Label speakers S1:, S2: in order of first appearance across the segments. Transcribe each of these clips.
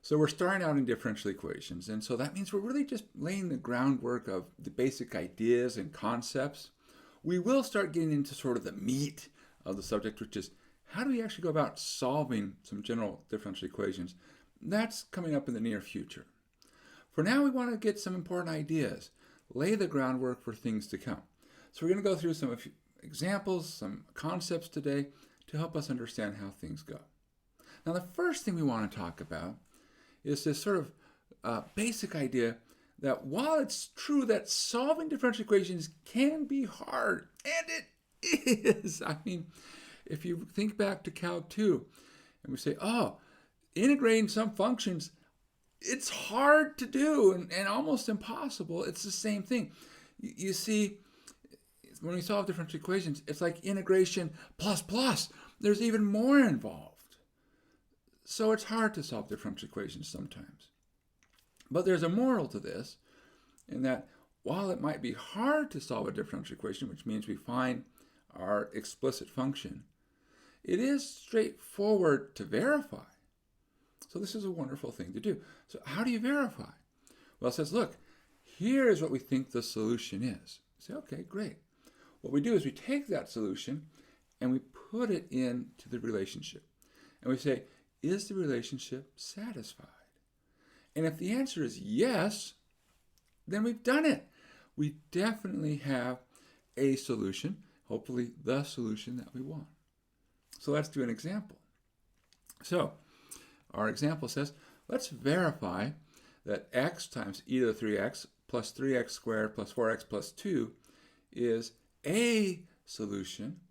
S1: So we're starting out in differential equations, and so that means we're really just laying the groundwork of the basic ideas and concepts. We will start getting into sort of the meat of the subject, which is how do we actually go about solving some general differential equations? That's coming up in the near future. For now, we want to get some important ideas, lay the groundwork for things to come. So we're going to go through some examples, some concepts today to help us understand how things go. Now, the first thing we want to talk about is this sort of basic idea that while it's true that solving differential equations can be hard, and it is. I mean, if you think back to Cal 2, and we say, oh, integrating some functions, it's hard to do and almost impossible. It's the same thing. You see, when we solve differential equations, it's like integration plus plus. There's even more involved. So it's hard to solve differential equations sometimes. But there's a moral to this, in that while it might be hard to solve a differential equation, which means we find our explicit function, it is straightforward to verify. So this is a wonderful thing to do. So how do you verify? Well, it says, look, here is what we think the solution is. You say, okay, great. What we do is we take that solution and we put it into the relationship. And we say, is the relationship satisfied? And if the answer is yes, then we've done it. We definitely have a solution, hopefully the solution that we want. So let's do an example. So our example says, let's verify that x times e to the 3x plus 3x squared plus 4x plus 2 is a solution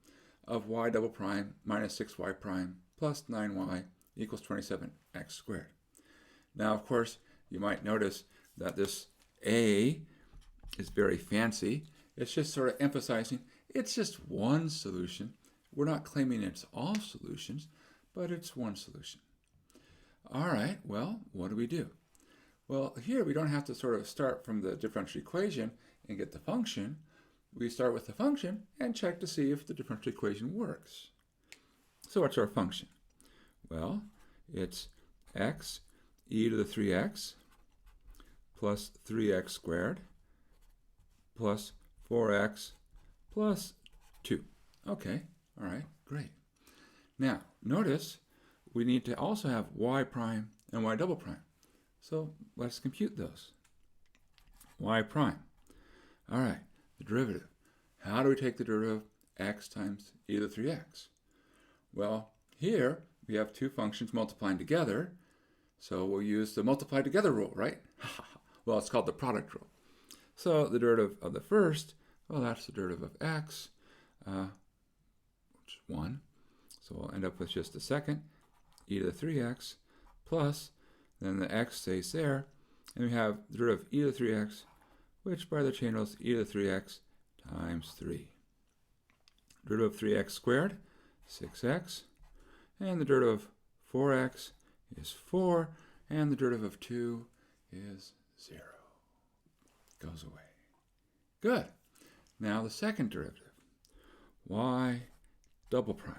S1: of y double prime minus 6y prime plus 9y equals 27x squared. Now, of course, you might notice that this a is very fancy. It's just sort of emphasizing it's just one solution. We're not claiming it's all solutions, but it's one solution. All right, well, what do we do? Well, here we don't have to sort of start from the differential equation and get the function. We start with the function and check to see if the differential equation works. So what's our function? Well, it's x e to the 3x plus 3x squared plus 4x plus 2. Okay, all right, great. Now, notice we need to also have y prime and y double prime. So let's compute those. Y prime. All right, the derivative. How do we take the derivative of x times e to the 3x? Well, here we have two functions multiplying together, so we'll use the multiply together rule, right? Well, it's called the product rule. So the derivative of the first, well, that's the derivative of x, which is 1. So we'll end up with just the second, e to the 3x, plus, then the x stays there, and we have the derivative of e to the 3x, which by the chain rule is e to the 3x times 3. Derivative of 3x squared, 6x, and the derivative of 4x is 4, and the derivative of 2 is 0. Goes away. Good. Now the second derivative, y double prime.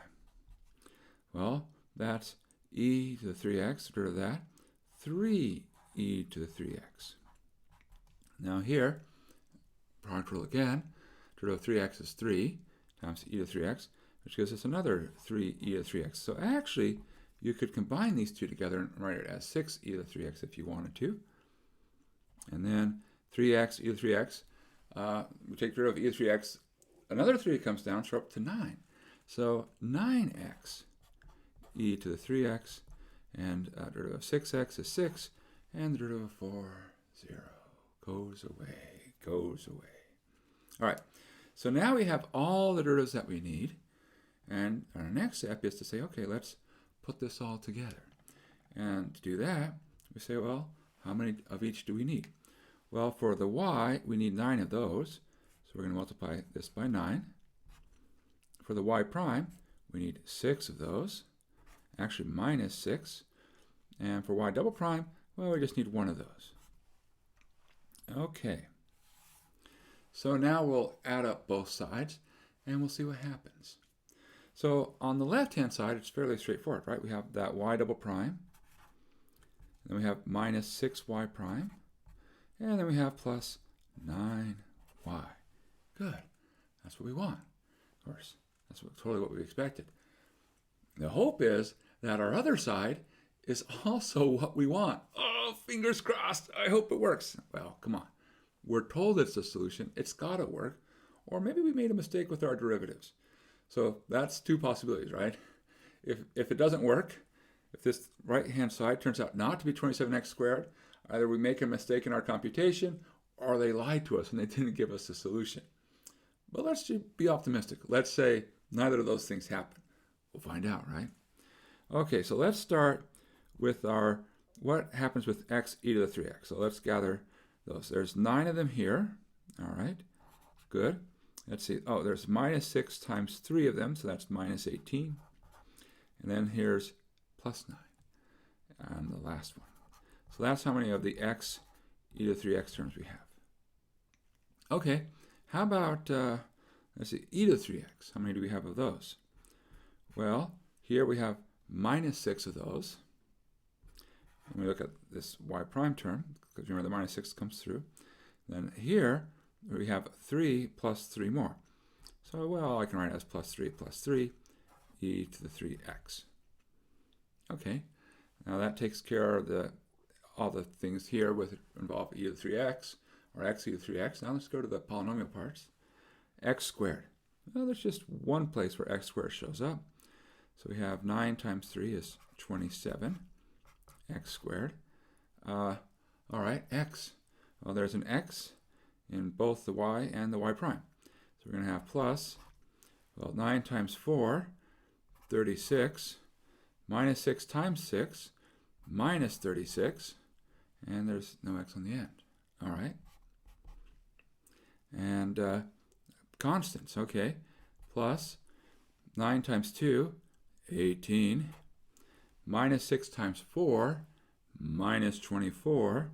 S1: Well, that's e to the 3x, the derivative of that, 3e to the 3x. Now here, product rule again, derivative of 3x is 3 times e to the 3x, which gives us another 3e to the 3x. So actually, you could combine these two together and write it as 6e to the 3x if you wanted to. And then 3x e to the 3x, we take the derivative of e to the 3x, another 3 comes down, so up to 9. So 9x e to the 3x, and derivative of 6x is 6, and the derivative of 4, 0. Goes away, goes away. All right, so now we have all the derivatives that we need, and our next step is to say, okay, let's put this all together. And to do that, we say, well, how many of each do we need? Well, for the y, we need 9 of those, so we're going to multiply this by 9. For the y prime, we need 6 of those, actually minus 6. And for y double prime, well, we just need 1 of those. Okay. So now we'll add up both sides, and we'll see what happens. So on the left-hand side, it's fairly straightforward, right? We have that y double prime. Then we have minus 6y prime. And then we have plus 9y. Good. That's what we want. Of course, that's totally what we expected. The hope is that our other side is also what we want. Oh, fingers crossed. I hope it works. Well, come on. We're told it's the solution. It's got to work. Or maybe we made a mistake with our derivatives. So that's two possibilities, right? If it doesn't work, if this right-hand side turns out not to be 27x squared, either we make a mistake in our computation or they lied to us and they didn't give us the solution. But let's be optimistic. Let's say neither of those things happen. We'll find out, right? Okay, so let's start with our what happens with x e to the 3x. So let's gather those. There's 9 of them here. All right, good. Let's see. Oh, there's minus 6 times 3 of them, so that's minus 18. And then here's plus 9 and the last one. So that's how many of the x e to the 3x terms we have. Okay, how about, let's see, e to the 3x. How many do we have of those? Well, here we have minus 6 of those. And we look at this y prime term, because remember the minus 6 comes through. Then here we have 3 plus 3 more. So, well, I can write it as plus 3 e to the 3x. Okay, now that takes care of all the things here with involve e to the 3x, or x e to the 3x. Now let's go to the polynomial parts. X squared. Well, there's just one place where x squared shows up. So we have 9 times 3 is 27, x squared. All right, x. Well, there's an x in both the y and the y prime. So we're going to have plus, well, 9 times 4, 36, minus 6 times 6, minus 36, and there's no x on the end. All right. And constants, okay. Plus 9 times 2, 18, minus 6 times 4, minus 24,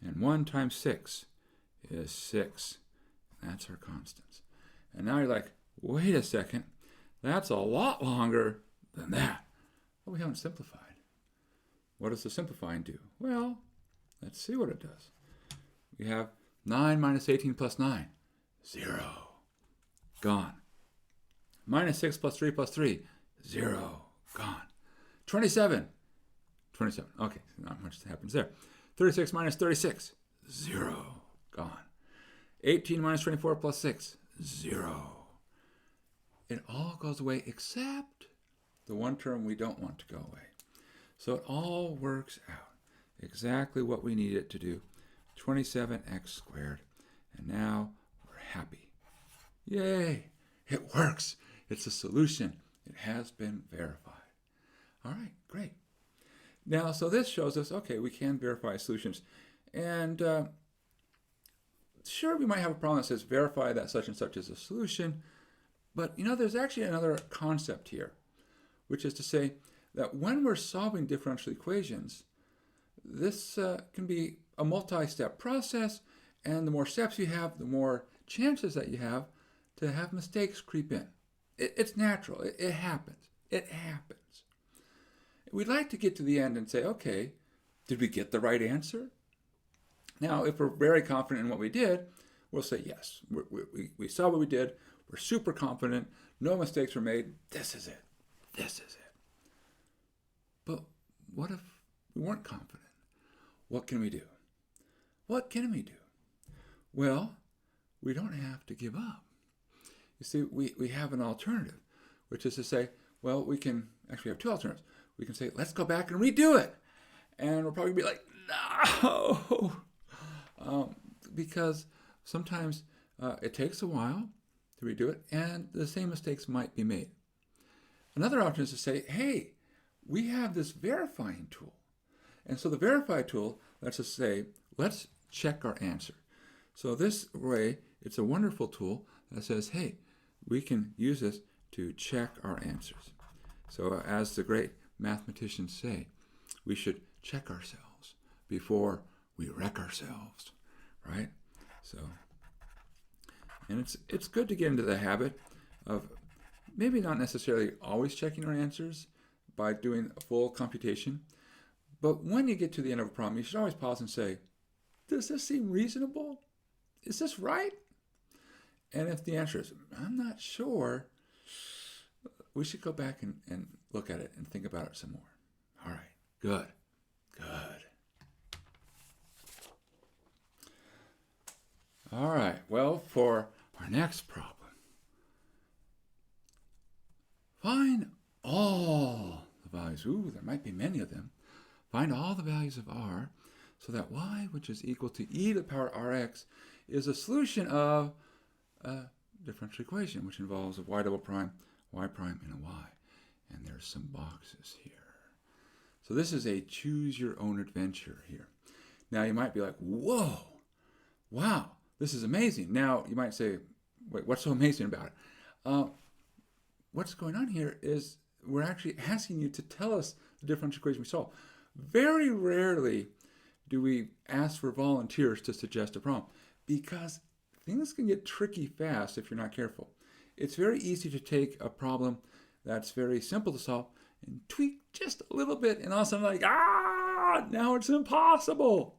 S1: and 1 times 6 is 6. That's our constants. And now you're like, wait a second, that's a lot longer than that. Well, we haven't simplified. What does the simplifying do? Well, let's see what it does. We have 9 minus 18 plus 9, 0. Gone. Minus 6 plus 3, 0. Gone. 27. Okay, not much happens there. 36 minus 36, 0. Gone. 18 minus 24 plus 6, 0. It all goes away except the one term we don't want to go away. So it all works out exactly what we need it to do. 27x squared. And now we're happy. Yay! It works. It's a solution. It has been verified. All right, great. Now, so this shows us, okay, we can verify solutions. And sure, we might have a problem that says verify that such and such is a solution. But, you know, there's actually another concept here, which is to say that when we're solving differential equations, this can be a multi-step process, and the more steps you have, the more chances that you have to have mistakes creep in. It's natural. It happens. It happens. We'd like to get to the end and say, okay, did we get the right answer? Now, if we're very confident in what we did, we'll say yes. We saw what we did. We're super confident. No mistakes were made. This is it. This is it. But what if we weren't confident? What can we do? What can we do? Well, we don't have to give up. You see, we have an alternative, which is to say, well, we can actually have two alternatives. We can say, let's go back and redo it. And we'll probably be like, no. Because sometimes it takes a while to redo it, and the same mistakes might be made. Another option is to say, hey, we have this verifying tool. And so the verify tool lets us say, let's check our answer. So this way, it's a wonderful tool that says, hey, we can use this to check our answers. So as the great mathematicians say, we should check ourselves before we wreck ourselves, right? So, and it's good to get into the habit of maybe not necessarily always checking our answers by doing a full computation, But when you get to the end of a problem, you should always pause and say, does this seem reasonable? Is this right? And if the answer is, I'm not sure, we should go back and look at it and think about it some more. All right, good. All right, well, for our next problem, find all the values. Ooh, there might be many of them. Find all the values of r so that y, which is equal to e to the power rx, is a solution of a differential equation, which involves a y double prime, y prime, and a y. And there's some boxes here. So this is a choose your own adventure here. Now you might be like, whoa, wow, this is amazing. Now you might say, wait, what's so amazing about it? What's going on here is we're actually asking you to tell us the differential equation we solve. Very rarely do we ask for volunteers to suggest a problem because things can get tricky fast if you're not careful. It's very easy to take a problem that's very simple to solve and tweak just a little bit, and all of a sudden now it's impossible.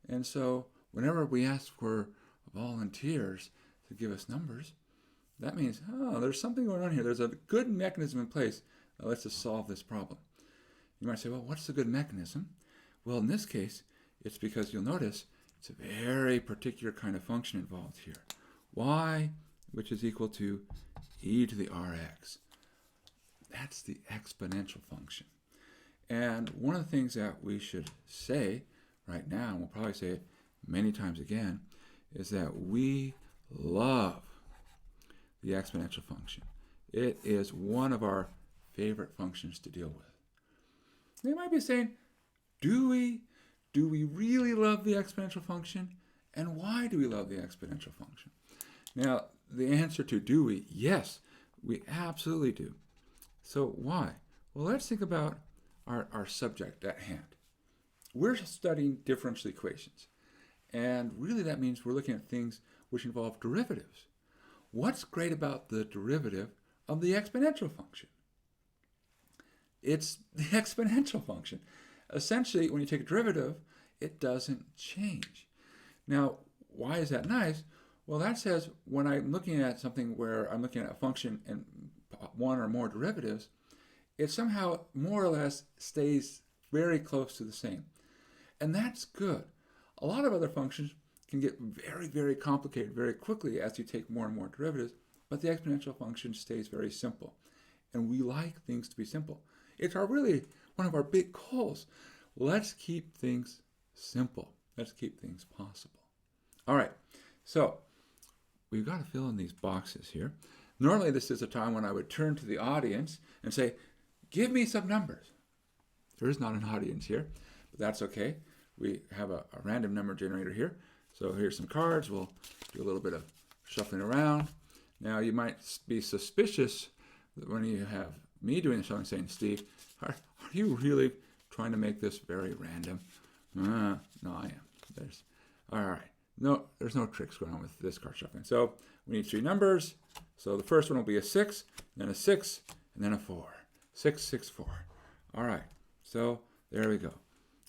S1: And so whenever we ask for volunteers to give us numbers, that means, there's something going on here. There's a good mechanism in place that lets us solve this problem. You might say, well, what's the good mechanism? Well, in this case, it's because you'll notice it's a very particular kind of function involved here. Y, which is equal to e to the rx. That's the exponential function. And one of the things that we should say right now, and we'll probably say it many times again, is that we love the exponential function. It is one of our favorite functions to deal with. They might be saying, do we really love the exponential function? And why do we love the exponential function? Now, the answer to do we, yes, we absolutely do. So why? Well, let's think about our subject at hand. We're studying differential equations. And really that means we're looking at things which involve derivatives. What's great about the derivative of the exponential function? It's the exponential function. Essentially, when you take a derivative, it doesn't change. Now, why is that nice? Well, that says when I'm looking at something where I'm looking at a function and one or more derivatives, it somehow more or less stays very close to the same. And that's good. A lot of other functions can get very, very complicated very quickly as you take more and more derivatives, but the exponential function stays very simple. And we like things to be simple. It's really one of our big goals. Let's keep things simple. Let's keep things possible. All right, so we've got to fill in these boxes here. Normally this is a time when I would turn to the audience and say, give me some numbers. There is not an audience here, but that's okay. We have a random number generator here. So here's some cards. We'll do a little bit of shuffling around. Now you might be suspicious that when you have me doing the shuffling saying, Steve, are you really trying to make this very random? No, I am. All right. No, there's no tricks going on with this card shuffling. So we need 3 numbers. So the first one will be a 6, then a 6, and then a 4. 6, 6, 4. All right. So there we go.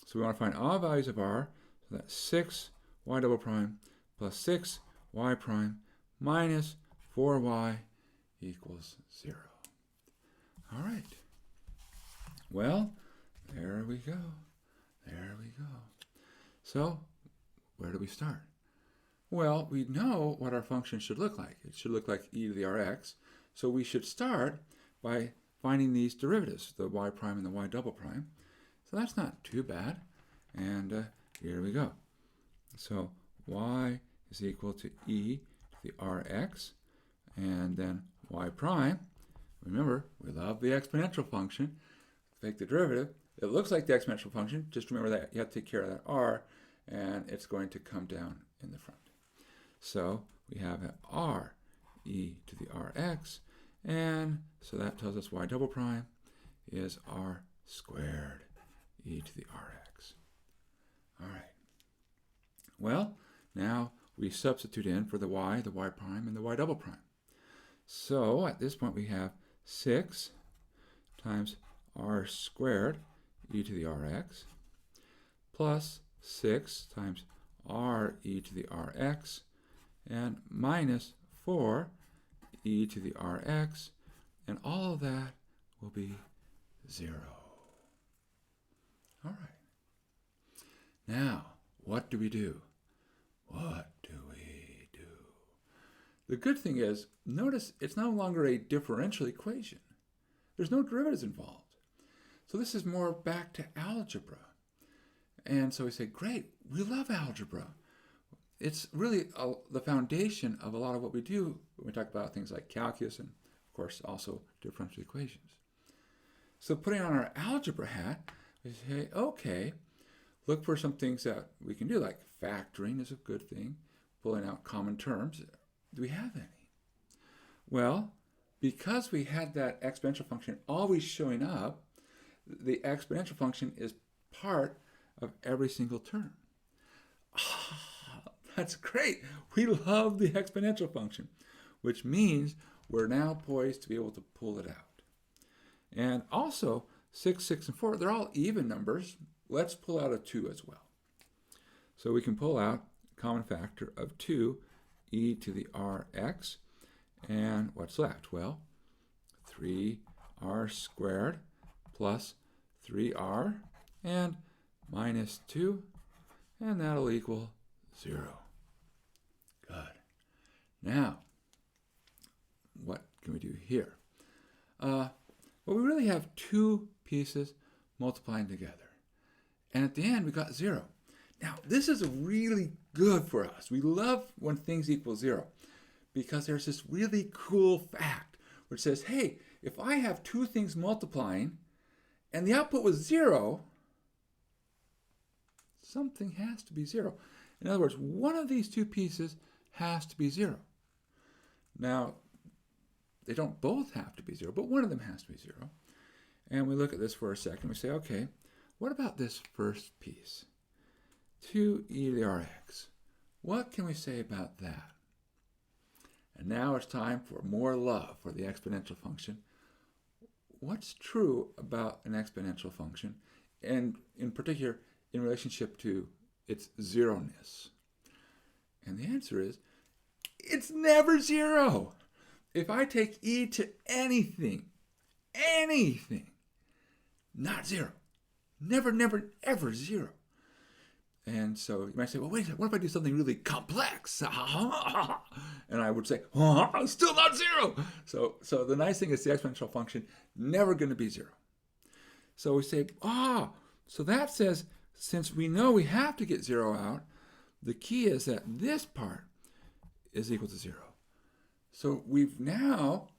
S1: So we want to find all values of r. So that's 6 y double prime plus 6 y prime minus 4y equals 0. All right. Well, there we go. There we go. So where do we start? Well, we know what our function should look like. It should look like e to the rx. So we should start by finding these derivatives, the y prime and the y double prime. So that's not too bad. And here we go. So y is equal to e to the rx. And then y prime, remember, we love the exponential function. Take the derivative. It looks like the exponential function. Just remember that you have to take care of that r, and it's going to come down in the front. So we have r e to the rx, and so that tells us y double prime is r squared e to the rx. All right. Well, now we substitute in for the y prime, and the y double prime. So at this point we have 6 times r squared e to the rx plus 6 times r e to the rx and minus 4 e to the rx, and all of that will be 0. All right. Now, what do we do? What do we do? The good thing is, notice it's no longer a differential equation. There's no derivatives involved. So this is more back to algebra. And so we say, great, we love algebra. It's really the foundation of a lot of what we do when we talk about things like calculus and, of course, also differential equations. So putting on our algebra hat, we say, okay, look for some things that we can do, like factoring is a good thing, pulling out common terms. Do we have any? Well, because we had that exponential function always showing up, the exponential function is part of every single term. That's great. We love the exponential function, which means we're now poised to be able to pull it out. And also, 6, 6, and 4, they're all even numbers. Let's pull out a 2 as well. So we can pull out a common factor of 2 e to the rx. And what's left? Well, 3r squared plus 3r and minus 2, and that'll equal 0. Good. Now, what can we do here? Well, we really have two pieces multiplying together. And at the end, we got 0. Now, this is really good for us. We love when things equal 0 because there's this really cool fact which says, hey, if I have two things multiplying and the output was 0, something has to be 0. In other words, one of these two pieces has to be 0. Now, they don't both have to be 0, but one of them has to be 0. And we look at this for a second. We say, okay, what about this first piece? 2e to the rx. What can we say about that? And now it's time for more love for the exponential function. What's true about an exponential function, and in particular, in relationship to its zeroness? And the answer is, it's never 0. If I take e to anything, not 0. Never, never, ever 0. And so you might say, well, wait, what if I do something really complex? And I would say, still not 0. So the nice thing is the exponential function never going to be 0. So we say, so that says, since we know we have to get 0 out, the key is that this part is equal to 0. So we've now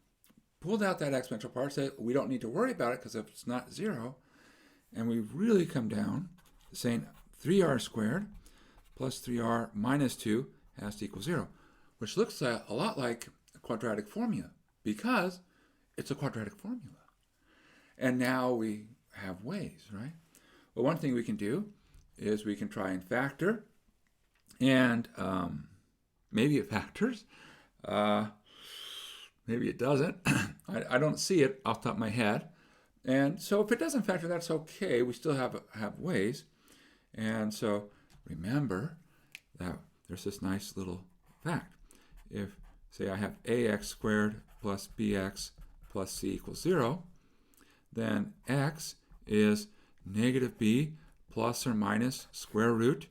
S1: pulled out that exponential part, say we don't need to worry about it because it's not 0. And we've really come down saying 3r squared plus 3r minus 2 has to equal 0, which looks a lot like a quadratic formula because it's a quadratic formula. And now we have ways, right? Well, one thing we can do is we can try and factor, and maybe it factors, maybe it doesn't. I don't see it off the top of my head. And so if it doesn't factor, that's okay. We still have ways. And so remember that there's this nice little fact. If, say, I have ax squared plus bx plus c equals 0, then x is negative b plus or minus square root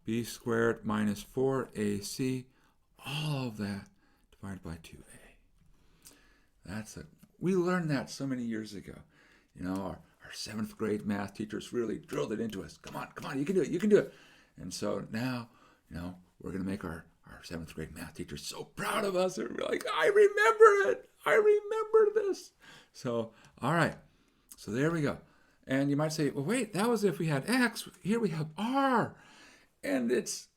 S1: b squared minus 4ac, all of that divided by 2a. We learned that so many years ago. You know, our 7th grade math teachers really drilled it into us. Come on, you can do it. And so now, we're going to make our 7th grade math teachers so proud of us. They're like, I remember it. I remember this. So, all right. So there we go. And you might say, well, wait, that was if we had x. Here we have r. And it's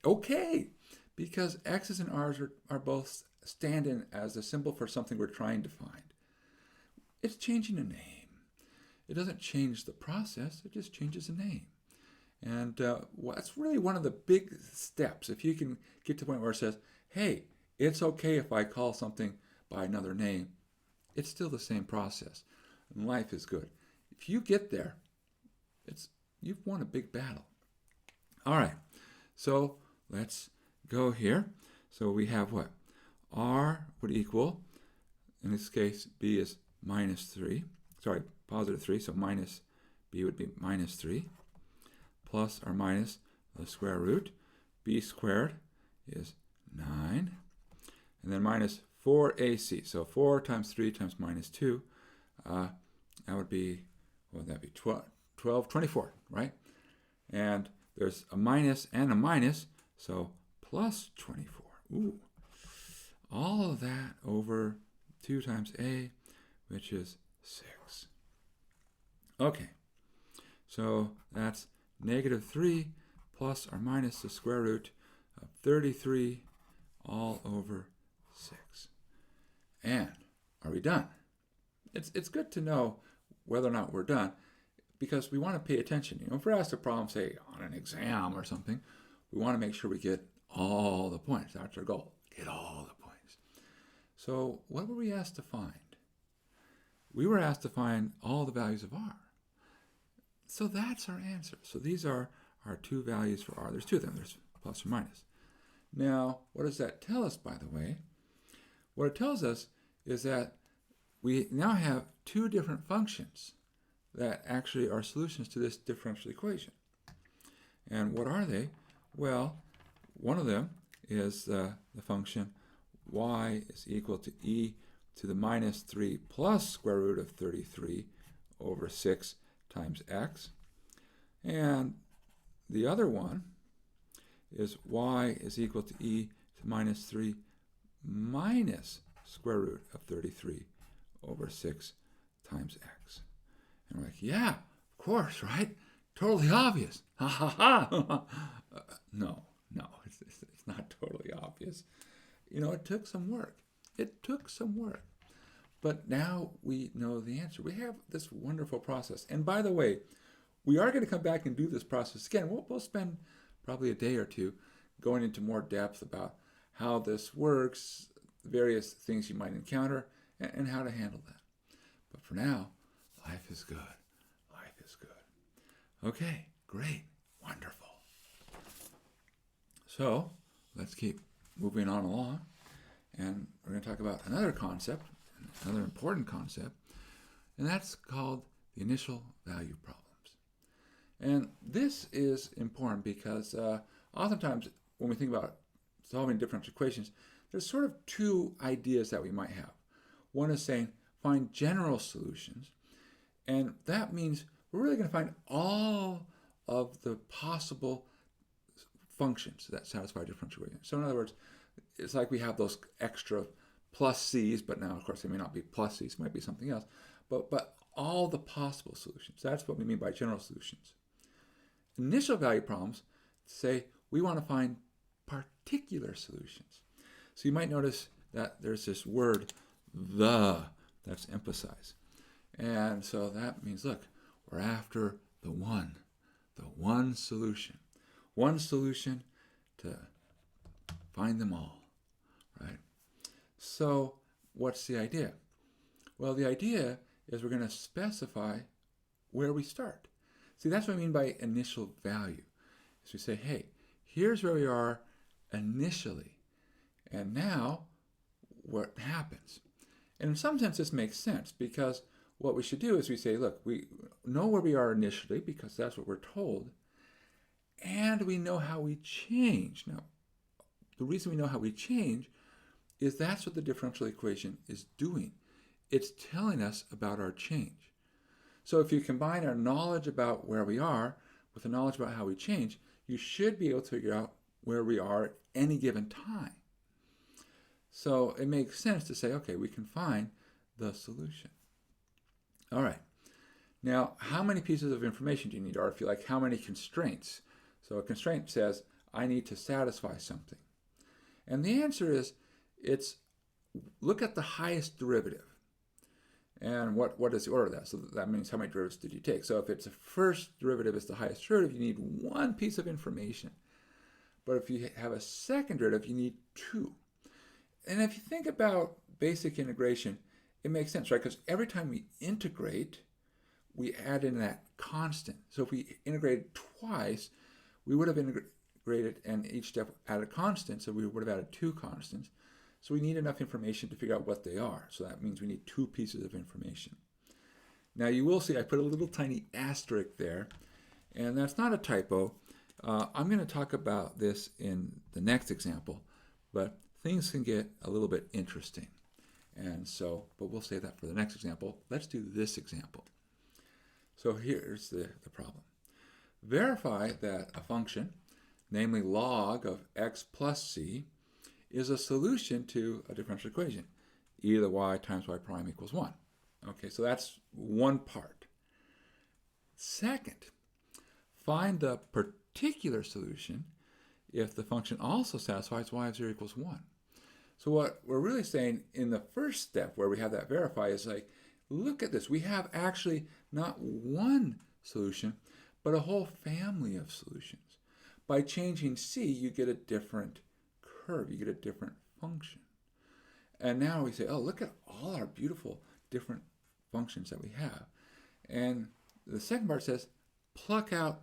S1: okay because x's and r's are both stand-in as a symbol for something we're trying to find. It's changing a name. It doesn't change the process, it just changes the name. And that's really one of the big steps. If you can get to the point where it says, hey, it's okay if I call something by another name, it's still the same process. And life is good. If you get there, you've won a big battle. All right, so let's go here. So we have what? R would equal, in this case, b is minus 3. Sorry, positive 3, so minus b would be minus 3, plus or minus the square root. B squared is 9. And then minus 4ac. So 4 times 3 times minus 2, that would be, what would that be? 12, 24, right? And there's a minus and a minus, so plus 24. Ooh. All of that over 2 times a, which is 6. Okay, so that's negative 3 plus or minus the square root of 33 all over 6. And are we done? It's good to know whether or not we're done, because we want to pay attention. You know, if we're asked a problem, say, on an exam or something, we want to make sure we get all the points. That's our goal, get all the points. So what were we asked to find? We were asked to find all the values of r. So that's our answer. So these are our two values for r. There's two of them. There's plus or minus. Now, what does that tell us, by the way? What it tells us is that we now have two different functions that actually are solutions to this differential equation. And what are they? Well, one of them is the function y is equal to e to the minus 3 plus square root of 33 over 6 times x. And the other one is y is equal to e to minus 3 minus square root of 33 over 6 times x. And we're like, yeah, of course, right? Totally obvious. Ha ha ha. No, it's not totally obvious. You know, it took some work. It took some work. But now we know the answer. We have this wonderful process. And by the way, we are going to come back and do this process again. We'll spend probably a day or two going into more depth about how this works, various things you might encounter, and how to handle that. But for now, life is good. Life is good. Okay, great, wonderful. So let's keep moving on along. And we're going to talk about another concept, another important concept, and that's called the initial value problems. And this is important because oftentimes when we think about solving differential equations, there's sort of two ideas that we might have. One is saying find general solutions, and that means we're really going to find all of the possible functions that satisfy differential equations. So in other words, it's like we have those extra plus c's, but now of course they may not be plus c's, it might be something else, but all the possible solutions. That's what we mean by general solutions. Initial value problems say we want to find particular solutions. So you might notice that there's this word, the, that's emphasized. And so that means, look, we're after the one solution. One solution to find them all, right? So what's the idea? Well, the idea is we're going to specify where we start. See, that's what I mean by initial value. So we say, hey, here's where we are initially, and now what happens? And in some sense, this makes sense, because what we should do is we say, look, we know where we are initially because that's what we're told, and we know how we change. Now, the reason we know how we change is that's what the differential equation is doing. It's telling us about our change. So if you combine our knowledge about where we are with the knowledge about how we change, you should be able to figure out where we are at any given time. So it makes sense to say, okay, we can find the solution. All right. Now, how many pieces of information do you need? Or if you like, how many constraints? So a constraint says, I need to satisfy something. And the answer is, it's look at the highest derivative. And what is the order of that? So that means how many derivatives did you take? So if it's the first derivative is the highest derivative, you need one piece of information. But if you have a second derivative, you need two. And if you think about basic integration, it makes sense, right? Because every time we integrate, we add in that constant. So if we integrate twice, we would have integrated and each step added a constant, so we would have added two constants. So we need enough information to figure out what they are. So that means we need two pieces of information. Now you will see I put a little tiny asterisk there, and that's not a typo. I'm going to talk about this in the next example, but things can get a little bit interesting. And so, but we'll save that for the next example. Let's do this example. So here's the problem. Verify that a function, namely log of x plus c, is a solution to a differential equation, e to the y times y prime equals 1. Okay, so that's one part. Second, find the particular solution if the function also satisfies y of 0 equals 1. So what we're really saying in the first step where we have that verify is like, look at this. We have actually not one solution, but a whole family of solutions. By changing c, you get a different curve. You get a different function. And now we say, oh, look at all our beautiful different functions that we have. And the second part says, pluck out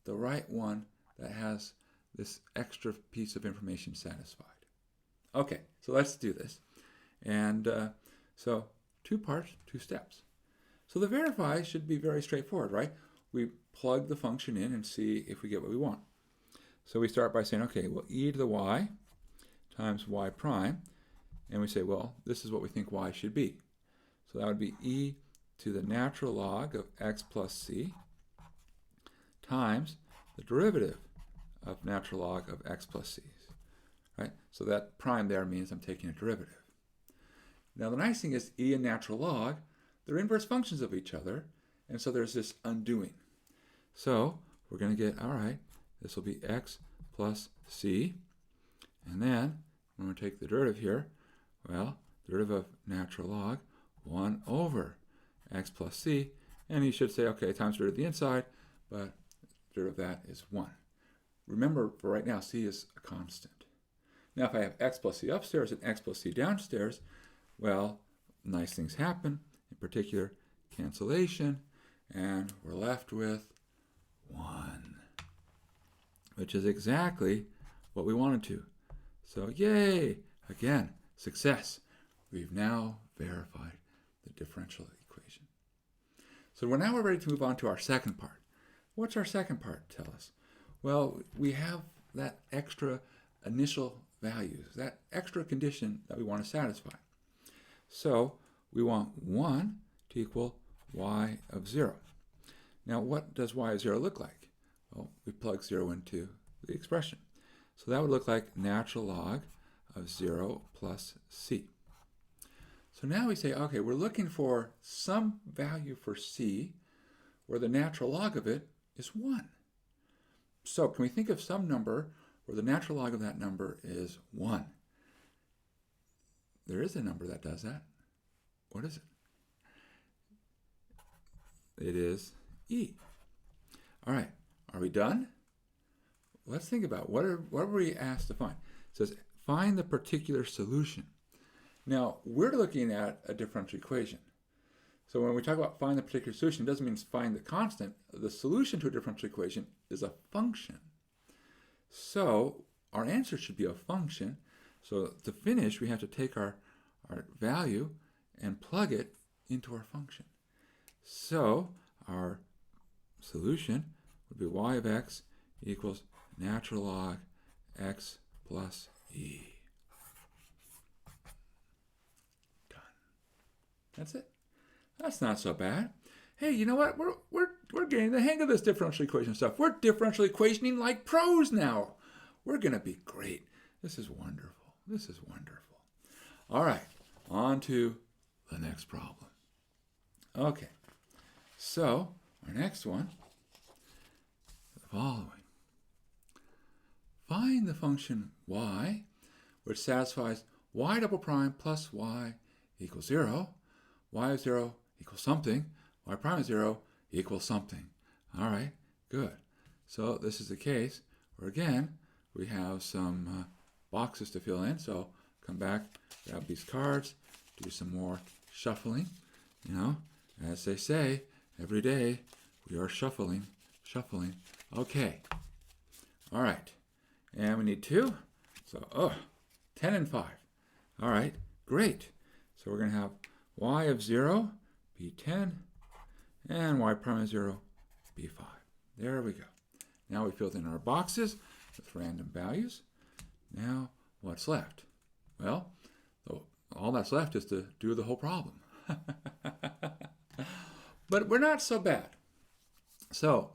S1: the right one that has this extra piece of information satisfied. Okay, so let's do this. And so 2 parts, 2 steps. So the verify should be very straightforward, right? We plug the function in and see if we get what we want. So we start by saying, okay, well, e to the y times y prime. And we say, well, this is what we think y should be. So that would be e to the natural log of x plus c times the derivative of natural log of x plus c. Right? So that prime there means I'm taking a derivative. Now the nice thing is e and natural log, they're inverse functions of each other, and so there's this undoing. So we're going to get, all right, this will be x plus c, and then when we take the derivative here, well, derivative of natural log, 1 over x plus c, and you should say, okay, times derivative of the inside, but derivative of that is 1. Remember, for right now, c is a constant. Now, if I have x plus c upstairs and x plus c downstairs, well, nice things happen, in particular, cancellation, and we're left with 1, which is exactly what we wanted to. So, yay! Again, success. We've now verified the differential equation. So now we're ready to move on to our second part. What's our second part tell us? Well, we have that extra initial values, that extra condition that we want to satisfy. So we want 1 to equal y of 0. Now what does y of 0 look like? Well, we plug 0 into the expression. So that would look like natural log of 0 plus c. So now we say, okay, we're looking for some value for c where the natural log of it is 1. So can we think of some number where the natural log of that number is 1? There is a number that does that. What is it? It is e. All right, are we done? Let's think about what were we asked to find? It says, find the particular solution. Now, we're looking at a differential equation. So when we talk about find the particular solution, it doesn't mean find the constant. The solution to a differential equation is a function. So our answer should be a function. So to finish, we have to take our value and plug it into our function. So our solution would be y of x equals natural log x plus e. Done. That's it. That's not so bad. Hey, you know what? We're getting the hang of this differential equation stuff. We're differential equationing like pros now. We're going to be great. This is wonderful. This is wonderful. All right, on to the next problem. Okay, so our next one, the following. Find the function y, which satisfies y double prime plus y equals 0, y of 0 equals something, y prime of 0 equals something. All right, good. So this is the case where, again, we have some boxes to fill in. So come back, grab these cards, do some more shuffling. You know, as they say, every day we are shuffling. Okay, All right. And we need 2. So, 10 and 5. All right, great. So we're going to have y of 0 be 10, and y prime of 0 be 5. There we go. Now we filled in our boxes with random values. Now, what's left? Well, all that's left is to do the whole problem. But we're not so bad. So,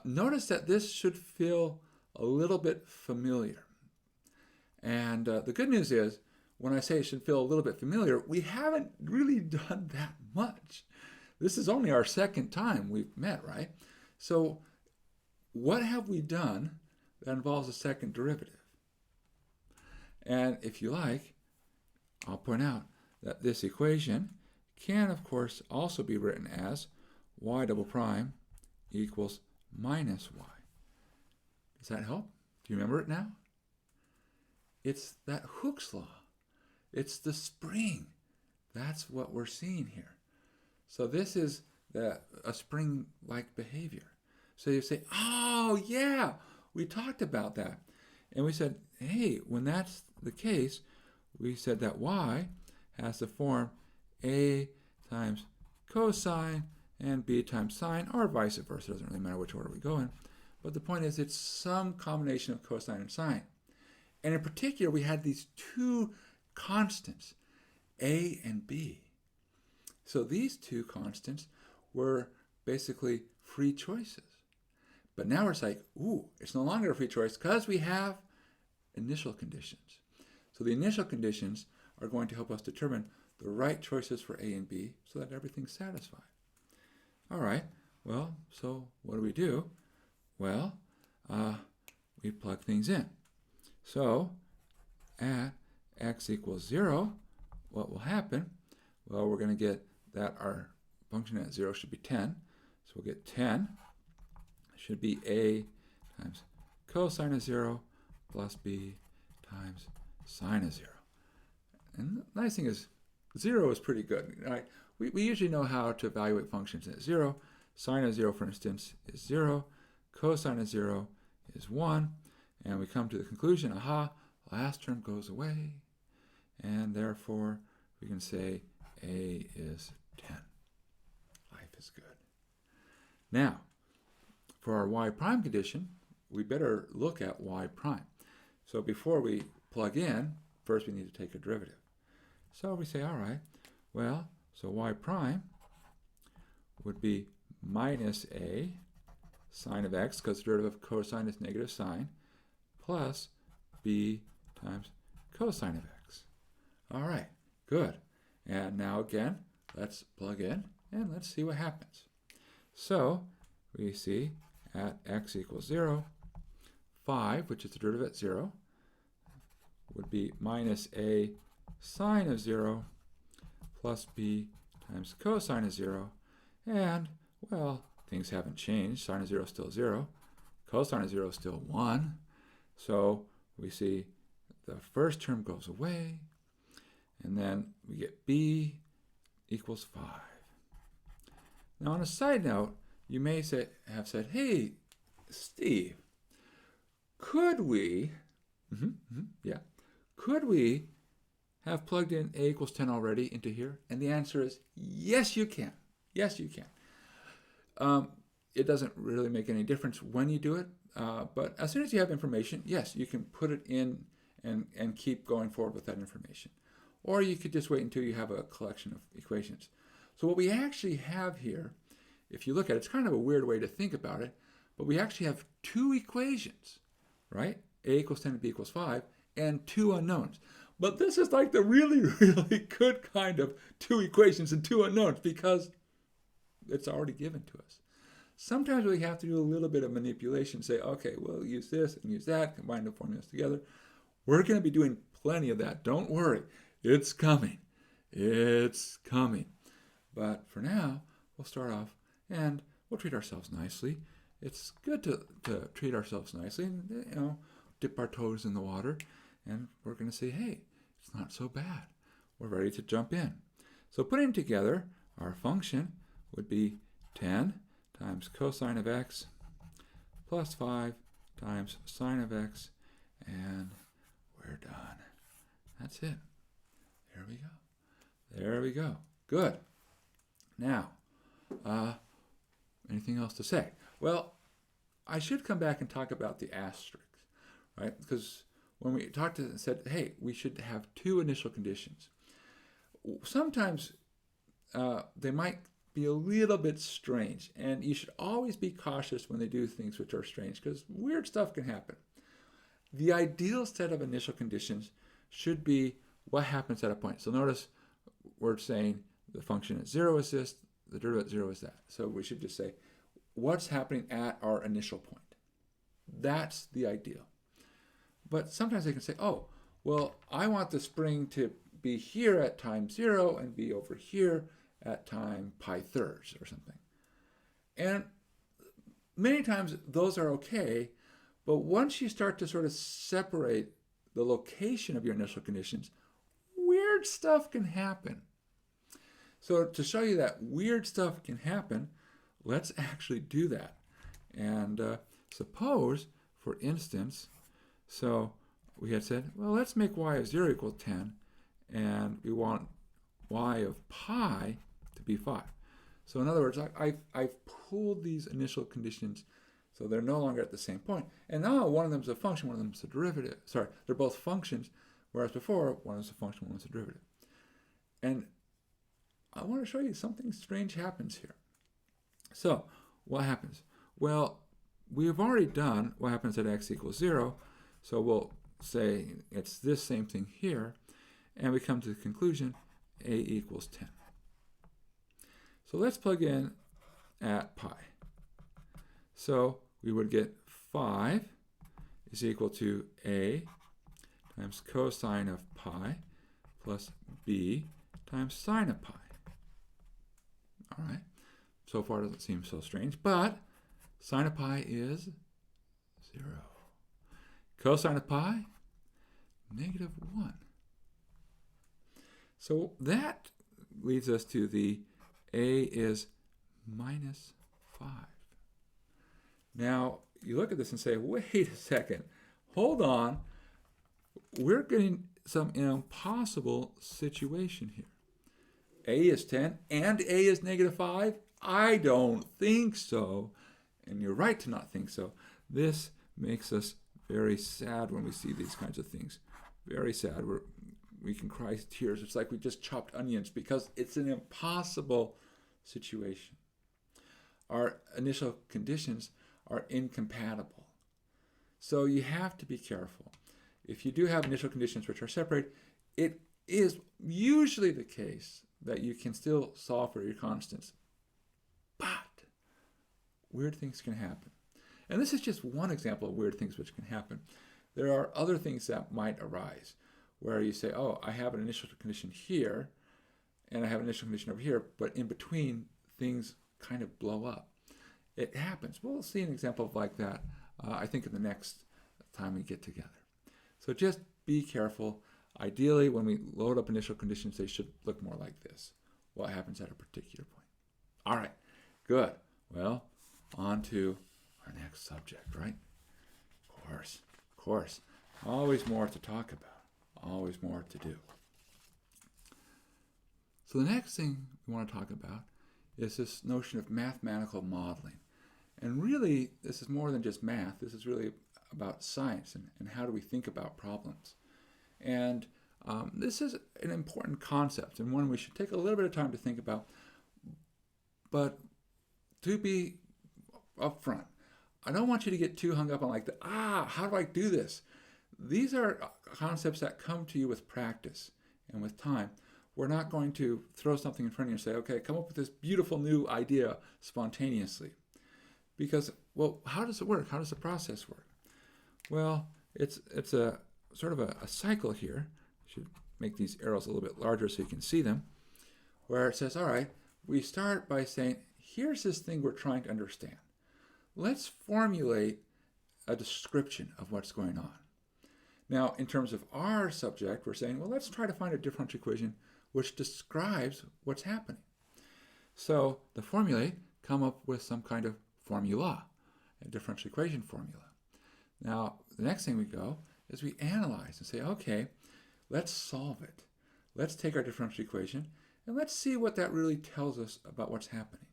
S1: notice that this should feel a little bit familiar. And the good news is, when I say it should feel a little bit familiar, we haven't really done that much. This is only our second time we've met, right? So what have we done that involves a second derivative? And if you like, I'll point out that this equation can, of course, also be written as y double prime equals minus y. Does that help? Do you remember it now? It's that Hooke's law. It's the spring. That's what we're seeing here. So this is a spring-like behavior. So you say, oh, yeah, we talked about that. And we said, hey, when that's the case, we said that y has to form a times cosine and b times sine, or vice versa. It doesn't really matter which order we go in. But the point is, it's some combination of cosine and sine. And in particular, we had these 2 constants, a and b. So these 2 constants were basically free choices. But now it's like, ooh, it's no longer a free choice because we have initial conditions. So the initial conditions are going to help us determine the right choices for a and b so that everything's satisfied. All right, well, so what do? Well, we plug things in. So at x equals 0, what will happen? Well, we're going to get that our function at 0 should be 10. So we'll get 10 should be a times cosine of 0 plus b times sine of 0. And the nice thing is 0 is pretty good, right? We usually know how to evaluate functions at 0. Sine of 0, for instance, is 0. Cosine of 0 is 1. And we come to the conclusion, aha, last term goes away. And therefore, we can say a is 10. Life is good. Now, for our y prime condition, we better look at y prime. So before we plug in, first we need to take a derivative. So we say, all right, well, so y prime would be minus a sine of x, because the derivative of cosine is negative sine, plus b times cosine of x. All right, good. And now again, let's plug in and let's see what happens. So we see at x equals 0, 5, which is the derivative at 0, would be minus a sine of 0 plus b times cosine of 0. And, well, things haven't changed. Sine of 0 is still 0. Cosine of 0 is still 1. So we see the first term goes away. And then we get b equals 5. Now, on a side note, you may have said, hey, Steve, could we, could we have plugged in a equals 10 already into here? And the answer is, yes, you can. Yes, you can. It doesn't really make any difference when you do it, but as soon as you have information, yes, you can put it in and keep going forward with that information. Or you could just wait until you have a collection of equations. So what we actually have here, if you look at it, it's kind of a weird way to think about it, but we actually have 2 equations, right? A equals 10 and b equals 5, and 2 unknowns. But this is like the really, really good kind of 2 equations and 2 unknowns because it's already given to us. Sometimes we have to do a little bit of manipulation, say, okay, we'll use this and use that, combine the formulas together. We're going to be doing plenty of that. Don't worry. It's coming. It's coming. But for now, we'll start off and we'll treat ourselves nicely. It's good to treat ourselves nicely and, dip our toes in the water. And we're going to say, hey, it's not so bad. We're ready to jump in. So putting together, our function would be 10 times cosine of x plus 5 times sine of x, and we're done. That's it. There we go. There we go. Good. Now, anything else to say? Well, I should come back and talk about the asterisks, right? Because when we talked and said, hey, we should have two initial conditions. Sometimes they might be a little bit strange, and you should always be cautious when they do things which are strange, because weird stuff can happen. The ideal set of initial conditions should be what happens at a point. So notice we're saying the function at 0 is this, the derivative at 0 is that. So we should just say, what's happening at our initial point? That's the ideal. But sometimes they can say, oh, well, I want the spring to be here at time 0 and be over here at time pi thirds or something. And many times those are okay, but once you start to sort of separate the location of your initial conditions, weird stuff can happen. So to show you that weird stuff can happen, let's actually do that. And suppose, for instance, so we had said, well, let's make y of 0 equal 10, and we want y of pi to be 5. So in other words, I've pulled these initial conditions so they're no longer at the same point. And now one of them is a function, one of them is a derivative. Sorry, they're both functions, whereas before, one is a function, one is a derivative. And I want to show you something strange happens here. So what happens? Well, we have already done what happens at x equals 0. So we'll say it's this same thing here. And we come to the conclusion a equals 10. So let's plug in at pi. So we would get 5 is equal to a times cosine of pi plus b times sine of pi. All right. So far it doesn't seem so strange, but sine of pi is 0. Cosine of pi, negative 1. So that leads us to the a is minus 5. Now, you look at this and say, wait a second, hold on. We're getting some impossible situation here. A is 10 and a is negative 5? I don't think so. And you're right to not think so. This makes us very sad when we see these kinds of things. Very sad. We can cry tears. It's like we just chopped onions because it's an impossible situation. Our initial conditions are incompatible. So you have to be careful. If you do have initial conditions which are separate, it is usually the case that you can still solve for your constants. But weird things can happen. And this is just one example of weird things which can happen. There are other things that might arise where you say, oh, I have an initial condition here and I have an initial condition over here, but in between things kind of blow up. It happens. We'll see an example like that, I think, in the next time we get together. So just be careful. Ideally, when we load up initial conditions, they should look more like this. What happens at a particular point? All right, good. Well, on to our next subject, right? Of course. Always more to talk about. Always more to do. So the next thing we want to talk about is this notion of mathematical modeling. And really, this is more than just math. This is really about science and how do we think about problems. And this is an important concept and one we should take a little bit of time to think about. But to be upfront, I don't want you to get too hung up on like, how do I do this? These are concepts that come to you with practice and with time. We're not going to throw something in front of you and say, okay, come up with this beautiful new idea spontaneously. Because, well, how does it work? How does the process work? Well, it's a sort of a cycle here. I should make these arrows a little bit larger so you can see them, where it says, all right, we start by saying, here's this thing we're trying to understand. Let's formulate a description of what's going on. Now, in terms of our subject, we're saying, well, let's try to find a differential equation which describes what's happening. So the formulae come up with some kind of formula, a differential equation formula. Now, the next thing we go is we analyze and say, okay, let's solve it. Let's take our differential equation and let's see what that really tells us about what's happening.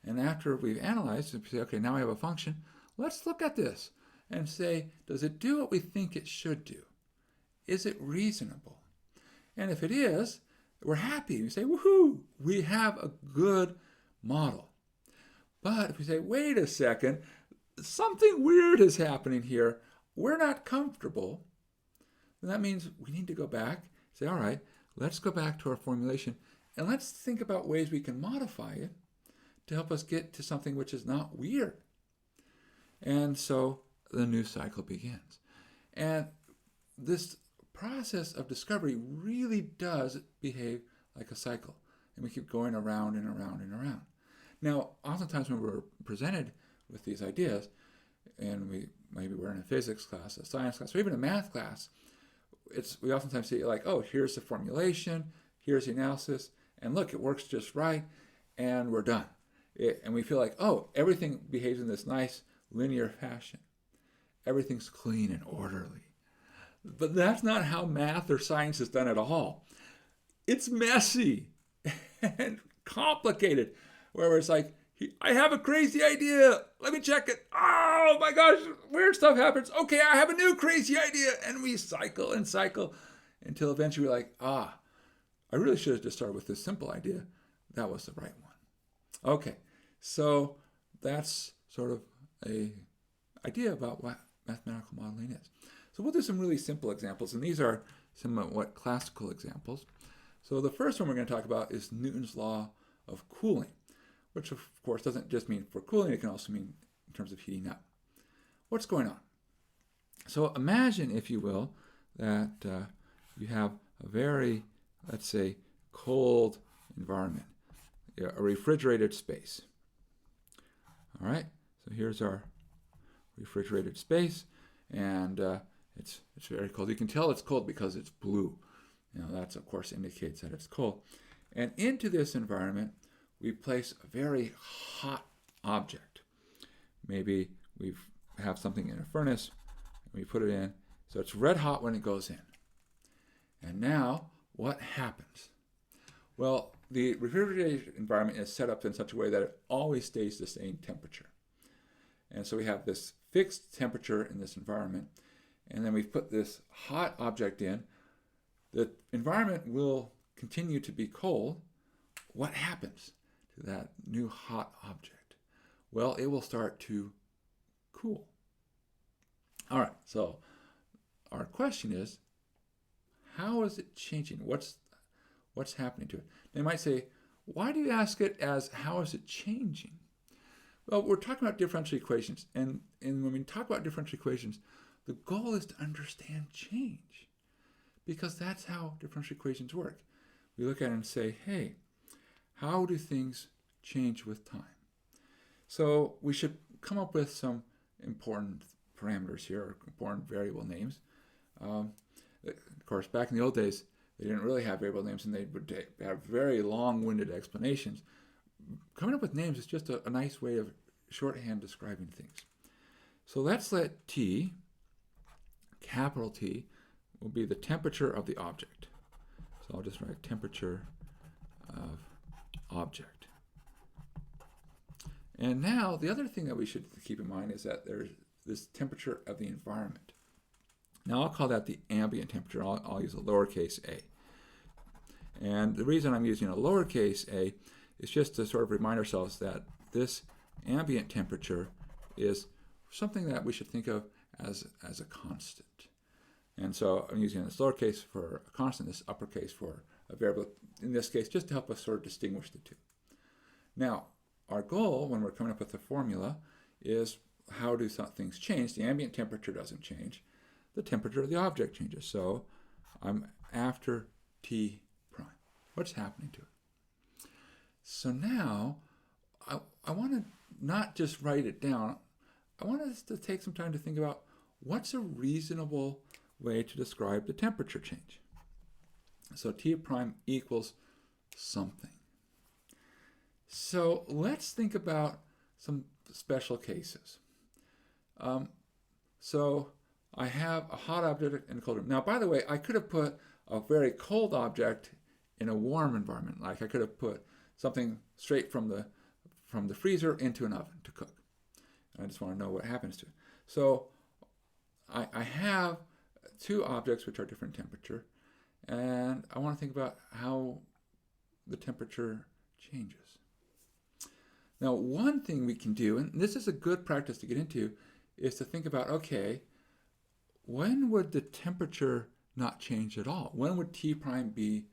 S1: And after we've analyzed, we say, okay, now we have a function. Let's look at this and say, does it do what we think it should do? Is it reasonable? And if it is, we're happy. We say, woohoo, we have a good model. But if we say, wait a second, something weird is happening here, we're not comfortable, then that means we need to go back, say, all right, let's go back to our formulation and let's think about ways we can modify it to help us get to something which is not weird. And so the new cycle begins. And this process of discovery really does behave like a cycle. And we keep going around and around and around. Now, oftentimes when we're presented with these ideas, and maybe we're in a physics class, a science class, or even a math class, we oftentimes see like, oh, here's the formulation, here's the analysis, and look, it works just right, and we're done. And we feel like, oh, everything behaves in this nice linear fashion. Everything's clean and orderly. But that's not how math or science is done at all. It's messy and complicated, where it's like, I have a crazy idea. Let me check it. Oh my gosh, weird stuff happens. Okay, I have a new crazy idea. And we cycle and cycle until eventually we're like, I really should have just started with this simple idea. That was the right one. Okay, so that's sort of a idea about what mathematical modeling is. So we'll do some really simple examples, and these are somewhat classical examples. So the first one we're going to talk about is Newton's law of cooling, which of course doesn't just mean for cooling, it can also mean in terms of heating up. What's going on? So imagine, if you will, that you have a very, let's say, cold environment, a refrigerated space. All right, so here's our refrigerated space, and it's very cold. You can tell it's cold because it's blue. That of course indicates that it's cold. And into this environment, we place a very hot object. Maybe we have something in a furnace, and we put it in, so it's red hot when it goes in. And now, what happens? Well, the refrigerated environment is set up in such a way that it always stays the same temperature. And so we have this fixed temperature in this environment, and then we've put this hot object in. The environment will continue to be cold. What happens to that new hot object? Well, it will start to cool. All right, so our question is, how is it changing? What's happening to it? They might say, why do you ask it as how is it changing? Well, we're talking about differential equations, and when we talk about differential equations, the goal is to understand change, because that's how differential equations work. We look at it and say, hey, how do things change with time? So we should come up with some important parameters here, or important variable names. Of course, back in the old days, they didn't really have variable names, and they would have very long-winded explanations. Coming up with names is just a nice way of shorthand describing things. So let's let T, capital T, will be the temperature of the object. So I'll just write temperature of object. And now the other thing that we should keep in mind is that there's this temperature of the environment. Now I'll call that the ambient temperature. I'll use a lowercase a. And the reason I'm using a lowercase a is just to sort of remind ourselves that this ambient temperature is something that we should think of as a constant. And so I'm using this lowercase for a constant, this uppercase for a variable, in this case, just to help us sort of distinguish the two. Now, our goal when we're coming up with a formula is how do things change? The ambient temperature doesn't change. The temperature of the object changes. So I'm after T prime. What's happening to it? So now I want to not just write it down. I want us to take some time to think about what's a reasonable way to describe the temperature change. So T prime equals something. So let's think about some special cases. So I have a hot object and a cold room. Now, by the way, I could have put a very cold object in a warm environment. Like I could have put something straight from the freezer into an oven to cook. I just want to know what happens to it. So I have two objects which are different temperature, and I want to think about how the temperature changes. Now, one thing we can do, and this is a good practice to get into, is to think about, okay, when would the temperature not change at all? When would T prime be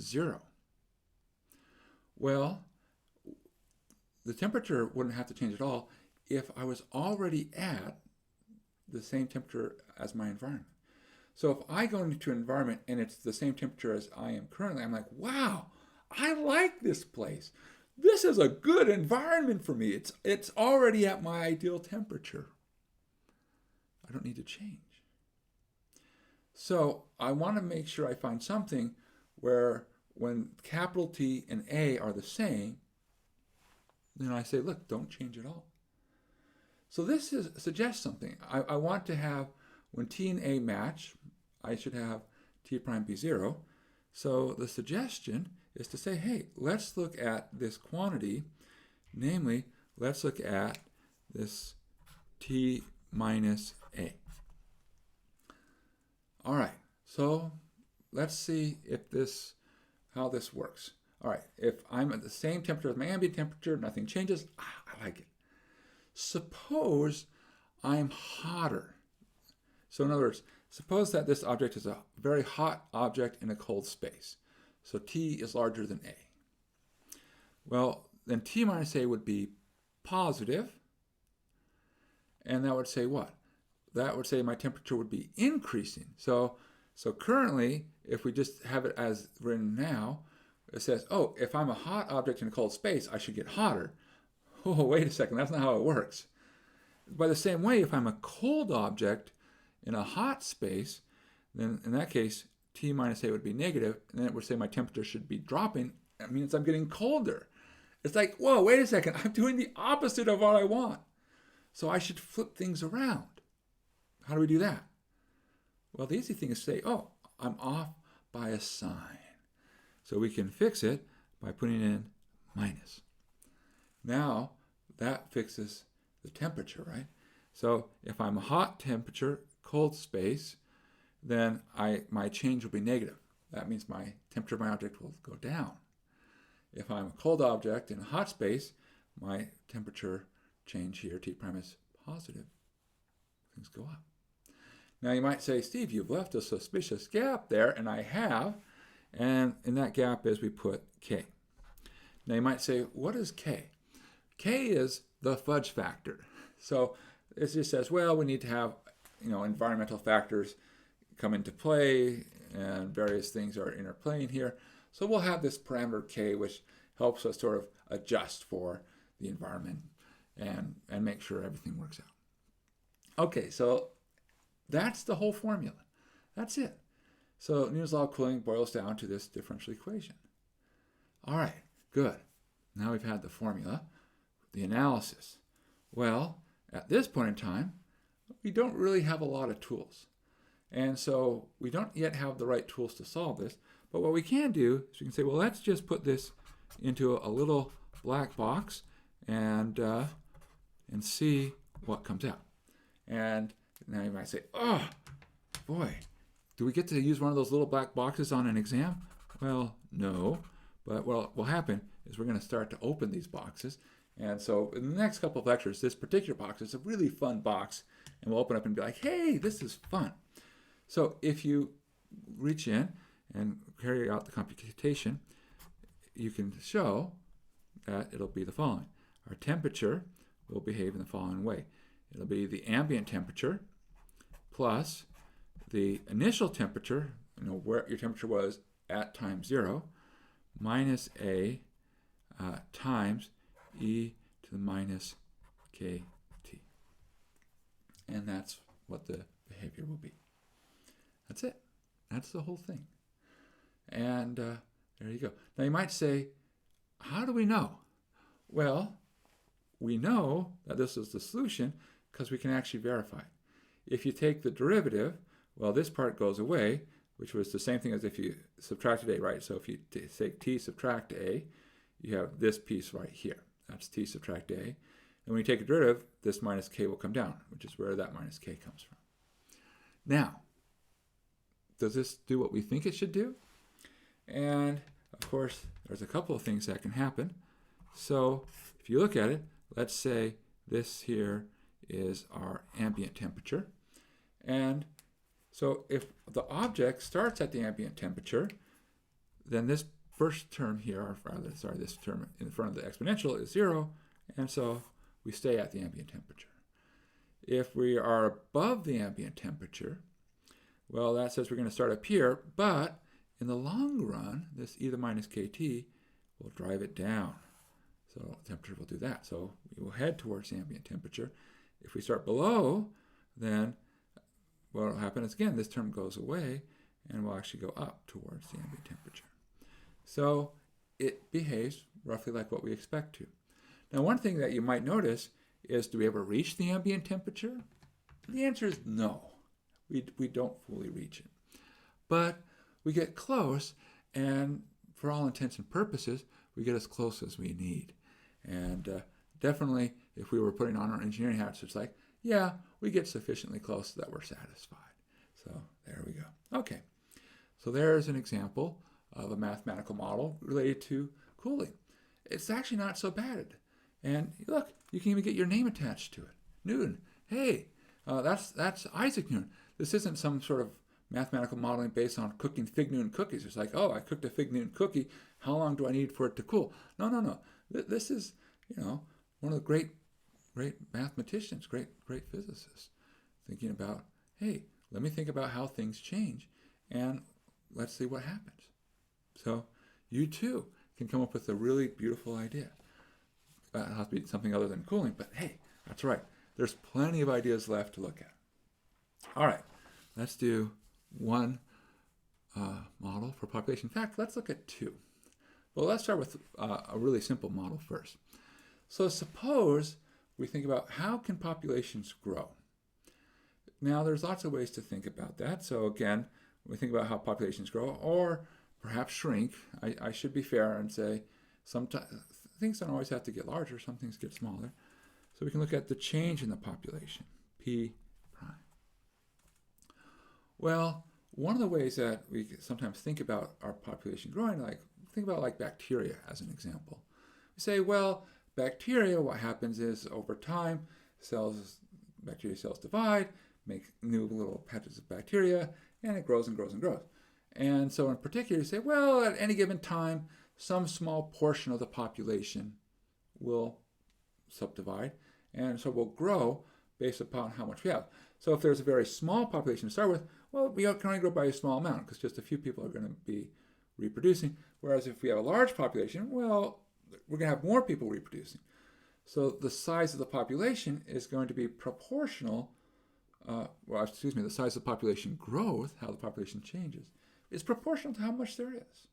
S1: 0? Well, the temperature wouldn't have to change at all if I was already at the same temperature as my environment. So if I go into an environment and it's the same temperature as I am currently, I'm like, wow, I like this place. This is a good environment for me. It's already at my ideal temperature. I don't need to change. So I want to make sure I find something where when capital T and A are the same, then I say, look, don't change at all. So this suggests something. I want to have, when T and A match, I should have T prime be 0. So the suggestion is to say, hey, let's look at this quantity, namely, let's look at this T minus A. All right, so let's see how this works. All right, if I'm at the same temperature as my ambient temperature, nothing changes, I like it. Suppose I'm hotter. So in other words, suppose that this object is a very hot object in a cold space. So T is larger than A. Well, then T minus A would be positive, and that would say what? That would say my temperature would be increasing. So currently, if we just have it as written now, it says, oh, if I'm a hot object in a cold space, I should get hotter. Oh, wait a second, that's not how it works. By the same way, if I'm a cold object in a hot space, then in that case, T minus A would be negative, and then it would say my temperature should be dropping. That means I'm getting colder. It's like, whoa, wait a second, I'm doing the opposite of what I want. So I should flip things around. How do we do that? Well, the easy thing is to say, oh, I'm off by a sign. So we can fix it by putting in minus. Now, that fixes the temperature, right? So if I'm a hot temperature, cold space, then my change will be negative. That means my temperature of my object will go down. If I'm a cold object in a hot space, my temperature change here, T prime, is positive. Things go up. Now you might say, Steve, you've left a suspicious gap there, and I have. And in that gap is we put K. Now you might say, what is K? K is the fudge factor. So it just says, well, we need to have environmental factors come into play, and various things are interplaying here. So we'll have this parameter K, which helps us sort of adjust for the environment and make sure everything works out. Okay, so that's the whole formula. That's it. So Newton's law of cooling boils down to this differential equation. All right, good. Now we've had the formula, the analysis. Well, at this point in time, we don't really have a lot of tools. And so we don't yet have the right tools to solve this. But what we can do is we can say, well, let's just put this into a little black box and see what comes out. And now you might say, oh, boy, do we get to use one of those little black boxes on an exam? Well, no. But what will happen is we're going to start to open these boxes. And so in the next couple of lectures, this particular box is a really fun box. And we'll open up and be like, hey, this is fun. So if you reach in and carry out the computation, you can show that it'll be the following. Our temperature will behave in the following way. It'll be the ambient temperature plus the initial temperature, where your temperature was at time 0, minus A times e to the minus kt. And that's what the behavior will be. That's it. That's the whole thing. And there you go. Now you might say, how do we know? Well, we know that this is the solution because we can actually verify it. if you take the derivative, well, this part goes away, which was the same thing as if you subtracted a, right? So if you take t subtract a, you have this piece right here. That's t subtract a. And when you take a derivative, this minus k will come down, which is where that minus k comes from. Now, does this do what we think it should do? And of course, there's a couple of things that can happen. So if you look at it, let's say this here is our ambient temperature. And so if the object starts at the ambient temperature, then this first term here, or rather, sorry, this term in front of the exponential is 0, and so we stay at the ambient temperature. If we are above the ambient temperature, well, that says we're going to start up here, but in the long run, this e to the minus kt will drive it down. So temperature will do that. So we will head towards the ambient temperature. If we start below, then what will happen is, again, this term goes away, and we'll actually go up towards the ambient temperature. So it behaves roughly like what we expect to. Now, one thing that you might notice is, do we ever reach the ambient temperature? The answer is no. We don't fully reach it. But we get close, and for all intents and purposes, we get as close as we need. And definitely, if we were putting on our engineering hats, it's like, yeah, we get sufficiently close that we're satisfied. So there we go. Okay, so there's an example of a mathematical model related to cooling. It's actually not so bad. And look, you can even get your name attached to it. Newton. Hey, that's Isaac Newton. This isn't some sort of mathematical modeling based on cooking fig Newton cookies. It's like, oh, I cooked a fig Newton cookie. How long do I need for it to cool? No. This is, one of the great mathematicians, great physicists, thinking about, hey, let me think about how things change, and let's see what happens. So you too can come up with a really beautiful idea. It has to be something other than cooling, but hey, that's right. There's plenty of ideas left to look at. All right, let's do one model for population. In fact, let's look at two. Well, let's start with a really simple model first. So suppose we think about, how can populations grow? Now, there's lots of ways to think about that. So again, we think about how populations grow, or perhaps shrink. I should be fair and say sometimes things don't always have to get larger. Some things get smaller. So we can look at the change in the population, p prime. Well, one of the ways that we sometimes think about our population growing, think about bacteria as an example. We say, well, bacteria, what happens is over time, bacteria cells divide, make new little patches of bacteria, and it grows and grows and grows. And so in particular, you say, well, at any given time, some small portion of the population will subdivide, and so we'll grow based upon how much we have. So if there's a very small population to start with, well, we can only grow by a small amount because just a few people are going to be reproducing. Whereas if we have a large population, well, we're going to have more people reproducing. So the size of the population is going to be proportional, the size of population growth, how the population changes, is proportional to how much there is.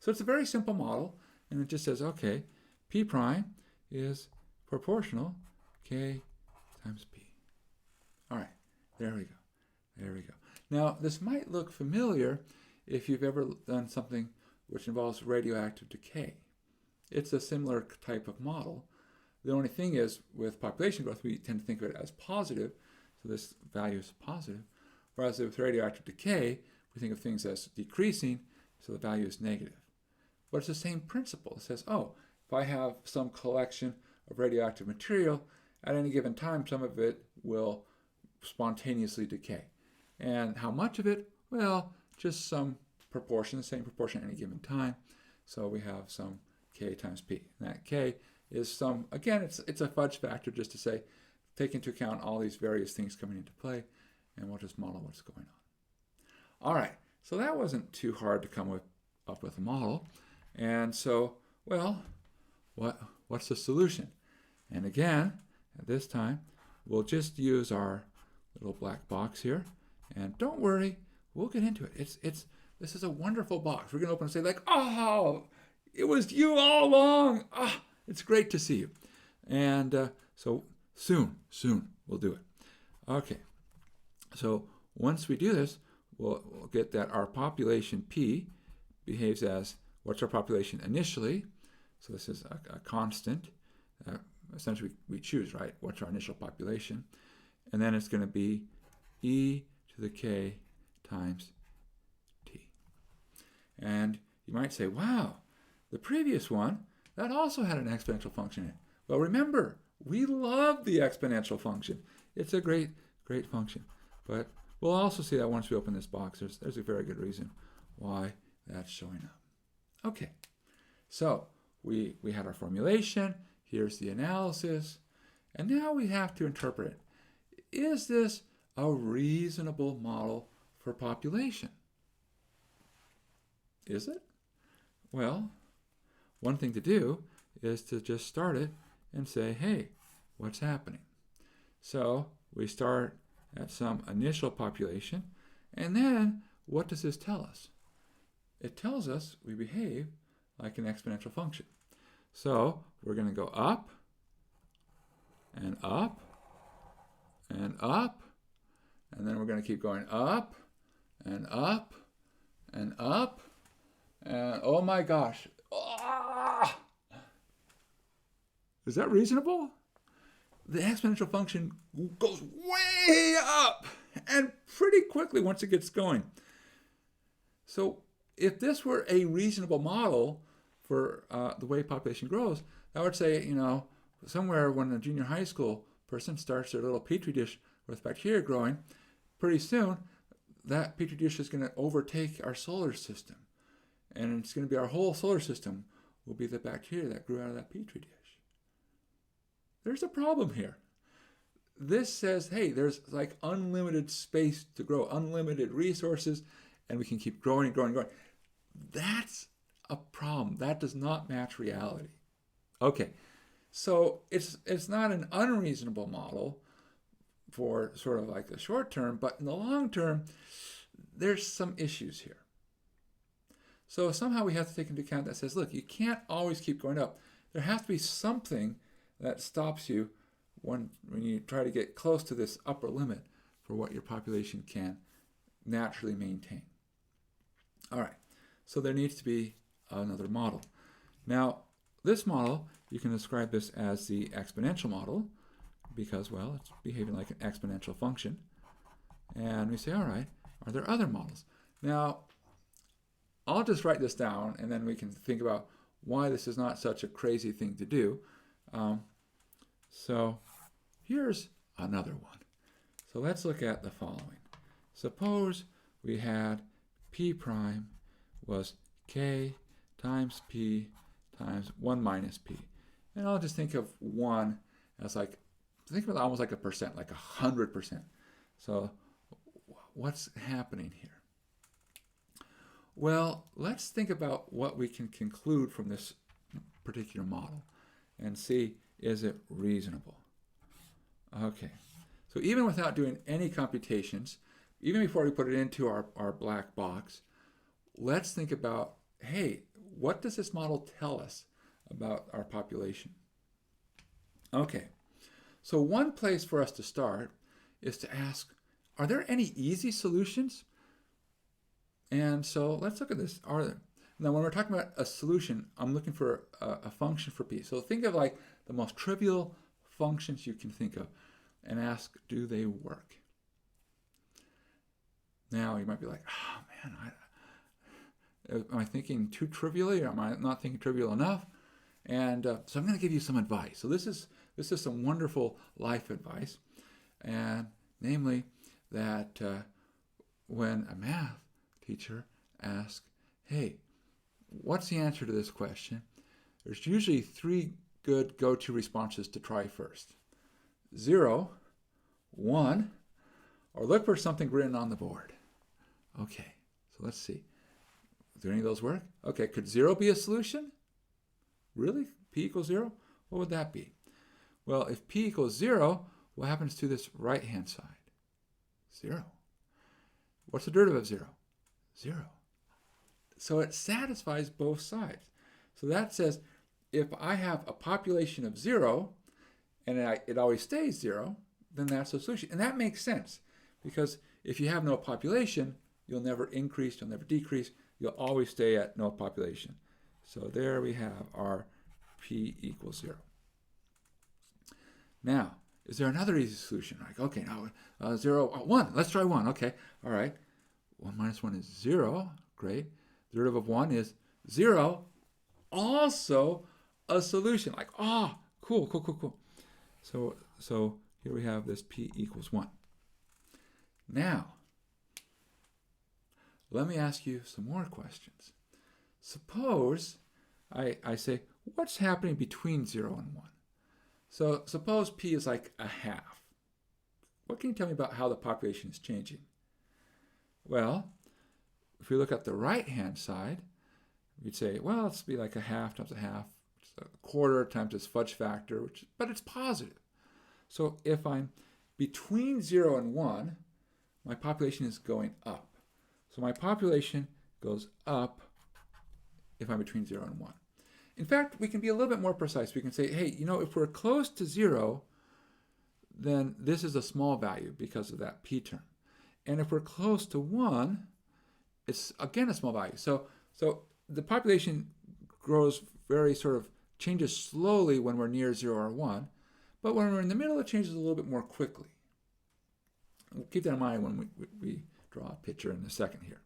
S1: So it's a very simple model, and it just says, okay, p prime is proportional k times p. All right, there we go. Now, this might look familiar if you've ever done something which involves radioactive decay. It's a similar type of model. The only thing is, with population growth, we tend to think of it as positive, so this value is positive, whereas with radioactive decay, we think of things as decreasing, so the value is negative. But it's the same principle. It says, oh, if I have some collection of radioactive material, at any given time, some of it will spontaneously decay. And how much of it? Well, just some proportion, the same proportion at any given time. So we have some k times p. And that k is some, again, it's a fudge factor just to say, take into account all these various things coming into play, and we'll just model what's going on. All right, so that wasn't too hard to come up with a model. And so, well, what's the solution? And again, at this time, we'll just use our little black box here. And don't worry, we'll get into it. This is a wonderful box. We're going to open and say like, oh, it was you all along. Ah, it's great to see you. And so soon we'll do it. Okay, So once we do this, we'll get that our population P behaves as, what's our population initially? So this is a constant. Essentially, we choose, right? What's our initial population? And then it's going to be e to the k times t. And you might say, wow, the previous one, that also had an exponential function in it. Well, remember, we love the exponential function. It's a great, great function. But we'll also see that once we open this box, there's a very good reason why that's showing up. Okay, so we had our formulation. Here's the analysis. And now we have to interpret it. Is this a reasonable model for population? Is it? Well, one thing to do is to just start it and say, hey, what's happening? So we start at some initial population, and then what does this tell us? It tells us we behave like an exponential function. So we're going to go up and up and up, and then we're going to keep going up and up and up, and oh my gosh. Ah! Is that reasonable? The exponential function goes way up and pretty quickly once it gets going. So if this were a reasonable model for the way population grows, that would say, somewhere when a junior high school person starts their little petri dish with bacteria growing, pretty soon that petri dish is going to overtake our solar system. And it's going to be our whole solar system will be the bacteria that grew out of that petri dish. There's a problem here. This says, hey, there's like unlimited space to grow, unlimited resources, and we can keep growing and growing and growing. That's a problem. That does not match reality. Okay, so it's not an unreasonable model for sort of like the short term, but in the long term, there's some issues here. So somehow we have to take into account that says, look, you can't always keep going up. There has to be something that stops you when you try to get close to this upper limit for what your population can naturally maintain. All right, so there needs to be another model. Now, this model, you can describe this as the exponential model because, well, it's behaving like an exponential function. And we say, all right, are there other models? Now, I'll just write this down and then we can think about why this is not such a crazy thing to do. So here's another one. So let's look at the following. Suppose we had P prime was K times P times 1 minus P. And I'll just think of 1 as think of it almost like a percent, like 100%. So what's happening here? Well, let's think about what we can conclude from this particular model and see, is it reasonable? Okay, so even without doing any computations, even before we put it into our black box, let's think about, hey, what does this model tell us about our population? Okay, so one place for us to start is to ask, are there any easy solutions? And so let's look at this. Now, when we're talking about a solution, I'm looking for a function for P. So think of like the most trivial functions you can think of and ask, do they work? Now, you might be like, oh man, am I thinking too trivially, or am I not thinking trivial enough? And so I'm going to give you some advice. So this is some wonderful life advice, and namely that when a math teacher asks, hey, what's the answer to this question? There's usually 3 good go-to responses to try first. 0, 1, or look for something written on the board. Okay, so let's see. Do any of those work? Okay, could 0 be a solution? Really? P equals 0? What would that be? Well, if P equals 0, what happens to this right-hand side? 0. What's the derivative of 0? 0. So it satisfies both sides. So that says if I have a population of 0 and it always stays 0, then that's a solution. And that makes sense because if you have no population, you'll never increase, you'll never decrease, you'll always stay at no population. So there we have our p equals 0. Now, is there another easy solution? Like, okay, now 0, 1. Let's try 1. Okay, all right. 1 minus 1 is 0. Great. The derivative of 1 is 0. Also a solution. Like, cool. So here we have this p equals 1. Now, let me ask you some more questions. Suppose I say, what's happening between 0 and 1? So suppose p is like a half. What can you tell me about how the population is changing? Well, if we look at the right-hand side, we'd say, well, let's be like a half times a half, which is a quarter times its fudge factor, but it's positive. So if I'm between 0 and 1, my population is going up. So my population goes up if I'm between 0 and 1. In fact, we can be a little bit more precise. We can say, hey, if we're close to 0, then this is a small value because of that p term. And if we're close to 1, it's again a small value. So the population grows very changes slowly when we're near 0 or 1, but when we're in the middle, it changes a little bit more quickly. We'll keep that in mind when we draw a picture in a second here.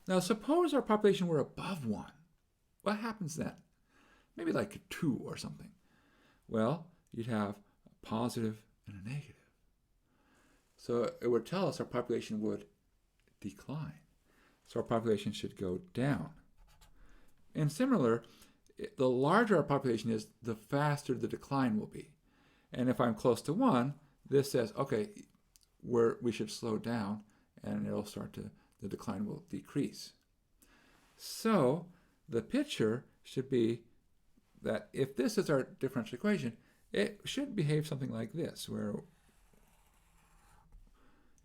S1: Now, suppose our population were above 1. What happens then? Maybe like 2 or something. Well, you'd have a positive and a negative. So it would tell us our population would decline. So our population should go down. And similar, the larger our population is, the faster the decline will be. And if I'm close to 1, this says, okay, we should slow down, and it'll the decline will decrease. So the picture should be that if this is our differential equation, it should behave something like this, where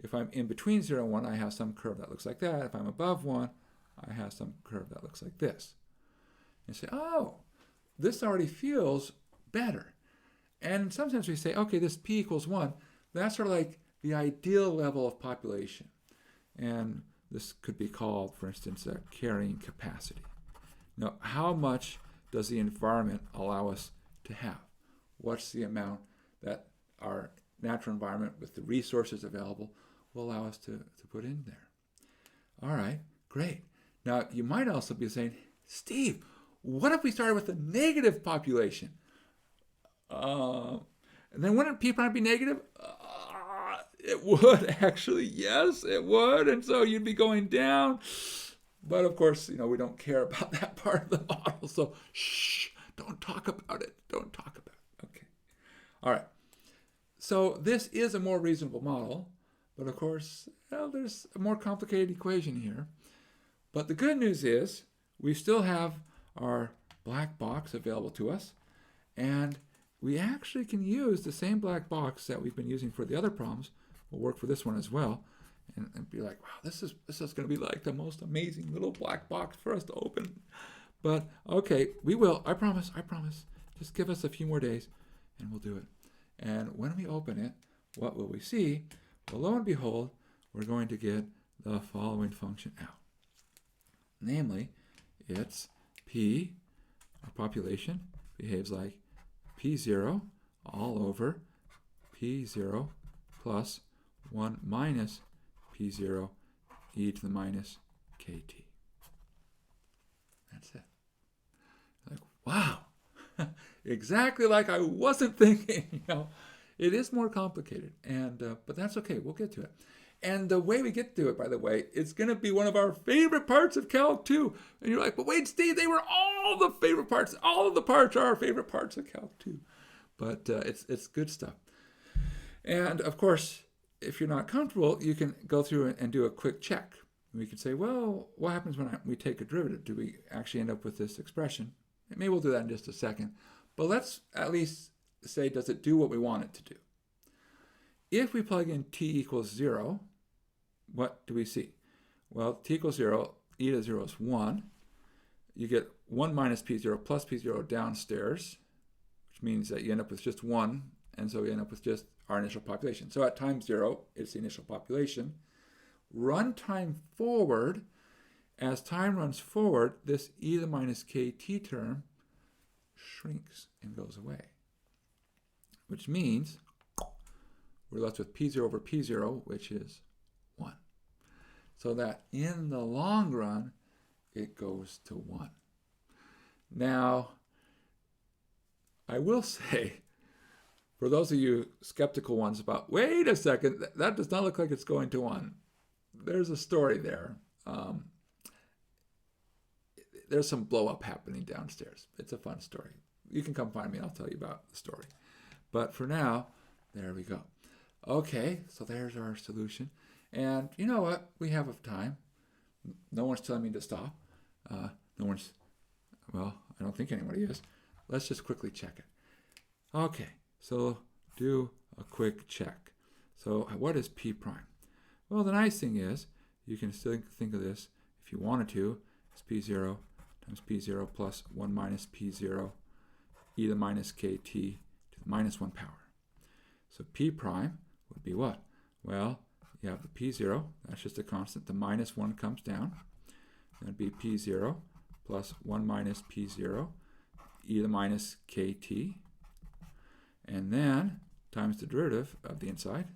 S1: if I'm in between 0 and 1, I have some curve that looks like that. If I'm above 1, I have some curve that looks like this. And say, oh, this already feels better. And in some sense, we say, okay, this p equals 1, that's sort of like the ideal level of population. And this could be called, for instance, a carrying capacity. Now, how much does the environment allow us to have? What's the amount that our natural environment with the resources available will allow us to put in there? All right, great. Now, you might also be saying, Steve, what if we started with a negative population? And then wouldn't p prime be negative? It would, actually. Yes, it would. And so you'd be going down. But of course, we don't care about that part of the model. So shh, don't talk about it. Don't talk about it. Okay. All right. So this is a more reasonable model. But of course, there's a more complicated equation here. But the good news is we still have our black box available to us. And we actually can use the same black box that we've been using for the other problems. Will work for this one as well. And be like, wow, this is going to be like the most amazing little black box for us to open. But okay, we will. I promise. Just give us a few more days and we'll do it. And when we open it, what will we see? Well, lo and behold, we're going to get the following function out. Namely, it's p, our population, behaves like p0 all over p0 plus 1 minus p0 e to the minus kt. That's it. Like, wow, exactly like I wasn't thinking. It is more complicated, but that's okay. We'll get to it. And the way we get to it, by the way, it's going to be one of our favorite parts of Calc 2. And you're like, but wait, Steve, they were all the favorite parts. All of the parts are our favorite parts of Calc 2. But it's good stuff. And of course, if you're not comfortable, you can go through and do a quick check. We can say, well, what happens when we take a derivative? Do we actually end up with this expression? Maybe we'll do that in just a second. But let's at least say, does it do what we want it to do? If we plug in t equals 0, what do we see? Well, t equals 0, e to 0 is 1. You get 1 minus p0 plus p0 downstairs, which means that you end up with just 1 And so we end up with just our initial population. So at time 0, it's the initial population. Run time forward. As time runs forward, this e to the minus kt term shrinks and goes away, which means we're left with p0 over p0, which is 1. So that in the long run, it goes to 1. Now, I will say, for those of you skeptical ones about, wait a second, that does not look like it's going to 1. There's a story there. There's some blow up happening downstairs. It's a fun story. You can come find me and I'll tell you about the story. But for now, there we go. Okay, so there's our solution. And you know what? We have time. No one's telling me to stop. No one's, well, I don't think anybody is. Let's just quickly check it. Okay, so do a quick check. So what is p prime? Well, the nice thing is, you can still think of this, if you wanted to, as p0 times p0 plus 1 minus p0 e to the minus kt to the minus 1 power. So p prime would be what? Well, you have the p0, that's just a constant. The minus 1 comes down. That would be p0 plus 1 minus p0 e to the minus kt. And then times the derivative of the inside,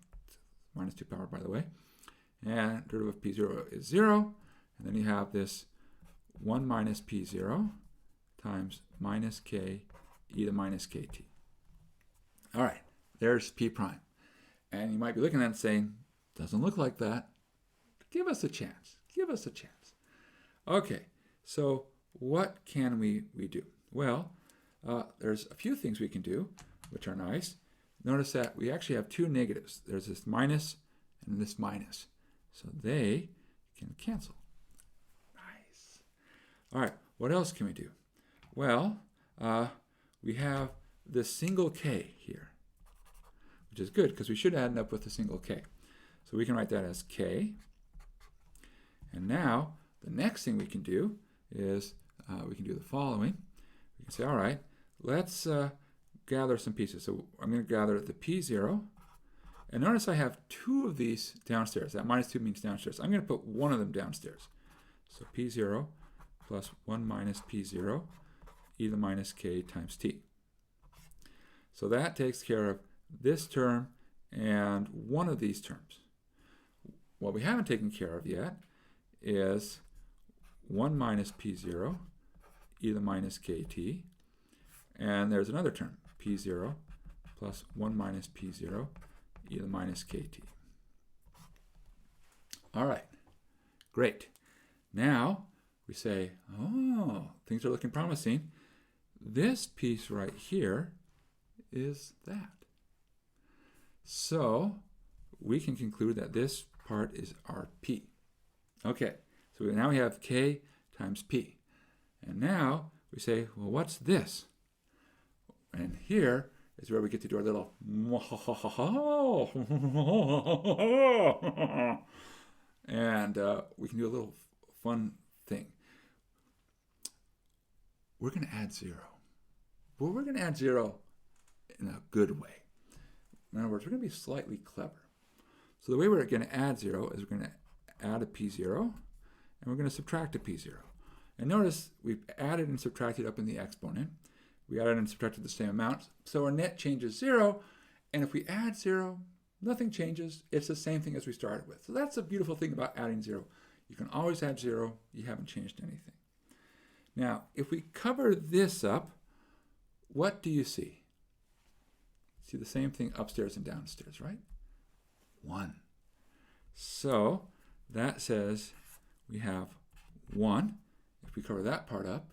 S1: minus 2 power by the way. And derivative of p0 is 0. And then you have this 1 minus p0 times minus k e to the minus kt. All right, there's p prime. And you might be looking at it and saying, doesn't look like that. Give us a chance. Give us a chance. Okay, so what can we do? Well, there's a few things we can do, which are nice. Notice that we actually have two negatives. There's this minus and this minus. So they can cancel. Nice. All right, what else can we do? Well, we have this single k here, which is good because we should end up with a single k. So we can write that as k. And now the next thing we can do is we can do the following. We can say, all right, let's gather some pieces. So I'm going to gather the p0. And notice I have two of these downstairs. That minus 2 means downstairs. I'm going to put one of them downstairs. So p0 plus 1 minus p0 e to the minus k times t. So that takes care of this term and one of these terms. What we haven't taken care of yet is 1 minus p0 e to the minus kt. And there's another term, p0 plus 1 minus p0 e to the minus kt. All right, great. Now we say, oh, things are looking promising. This piece right here is that. So we can conclude that this part is our p. Okay, so now we have k times p. And now we say, well, what's this? And here is where we get to do our little and we can do a little fun thing. We're going to add 0. But we're going to add 0 in a good way. In other words, we're going to be slightly clever. So the way we're going to add 0 is we're going to add a p0 and we're going to subtract a p0. And notice we've added and subtracted up in the exponent. We added and subtracted the same amount, so our net change is 0. And if we add 0, nothing changes. It's the same thing as we started with. So that's a beautiful thing about adding 0. You can always add 0. You haven't changed anything. Now, if we cover this up, what do you see? See the same thing upstairs and downstairs, right? 1. So that says we have 1. If we cover that part up,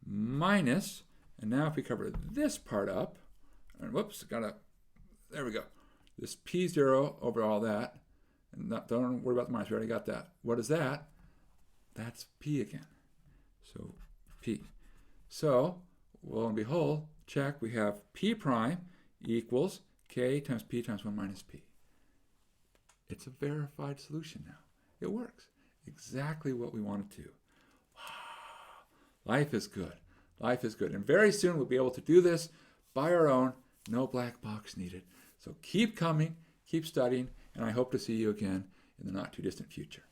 S1: minus, and now if we cover this part up, and whoops, there we go. This p0 over all that, and don't worry about the minus, we already got that. What is that? That's p again. So p. So, lo and behold, check, we have p prime equals k times p times 1 minus p. It's a verified solution now. It works. Exactly what we wanted to. Wow. Life is good. Life is good. And very soon we'll be able to do this by our own No black box needed. So keep coming, keep studying, and I hope to see you again in the not too distant future.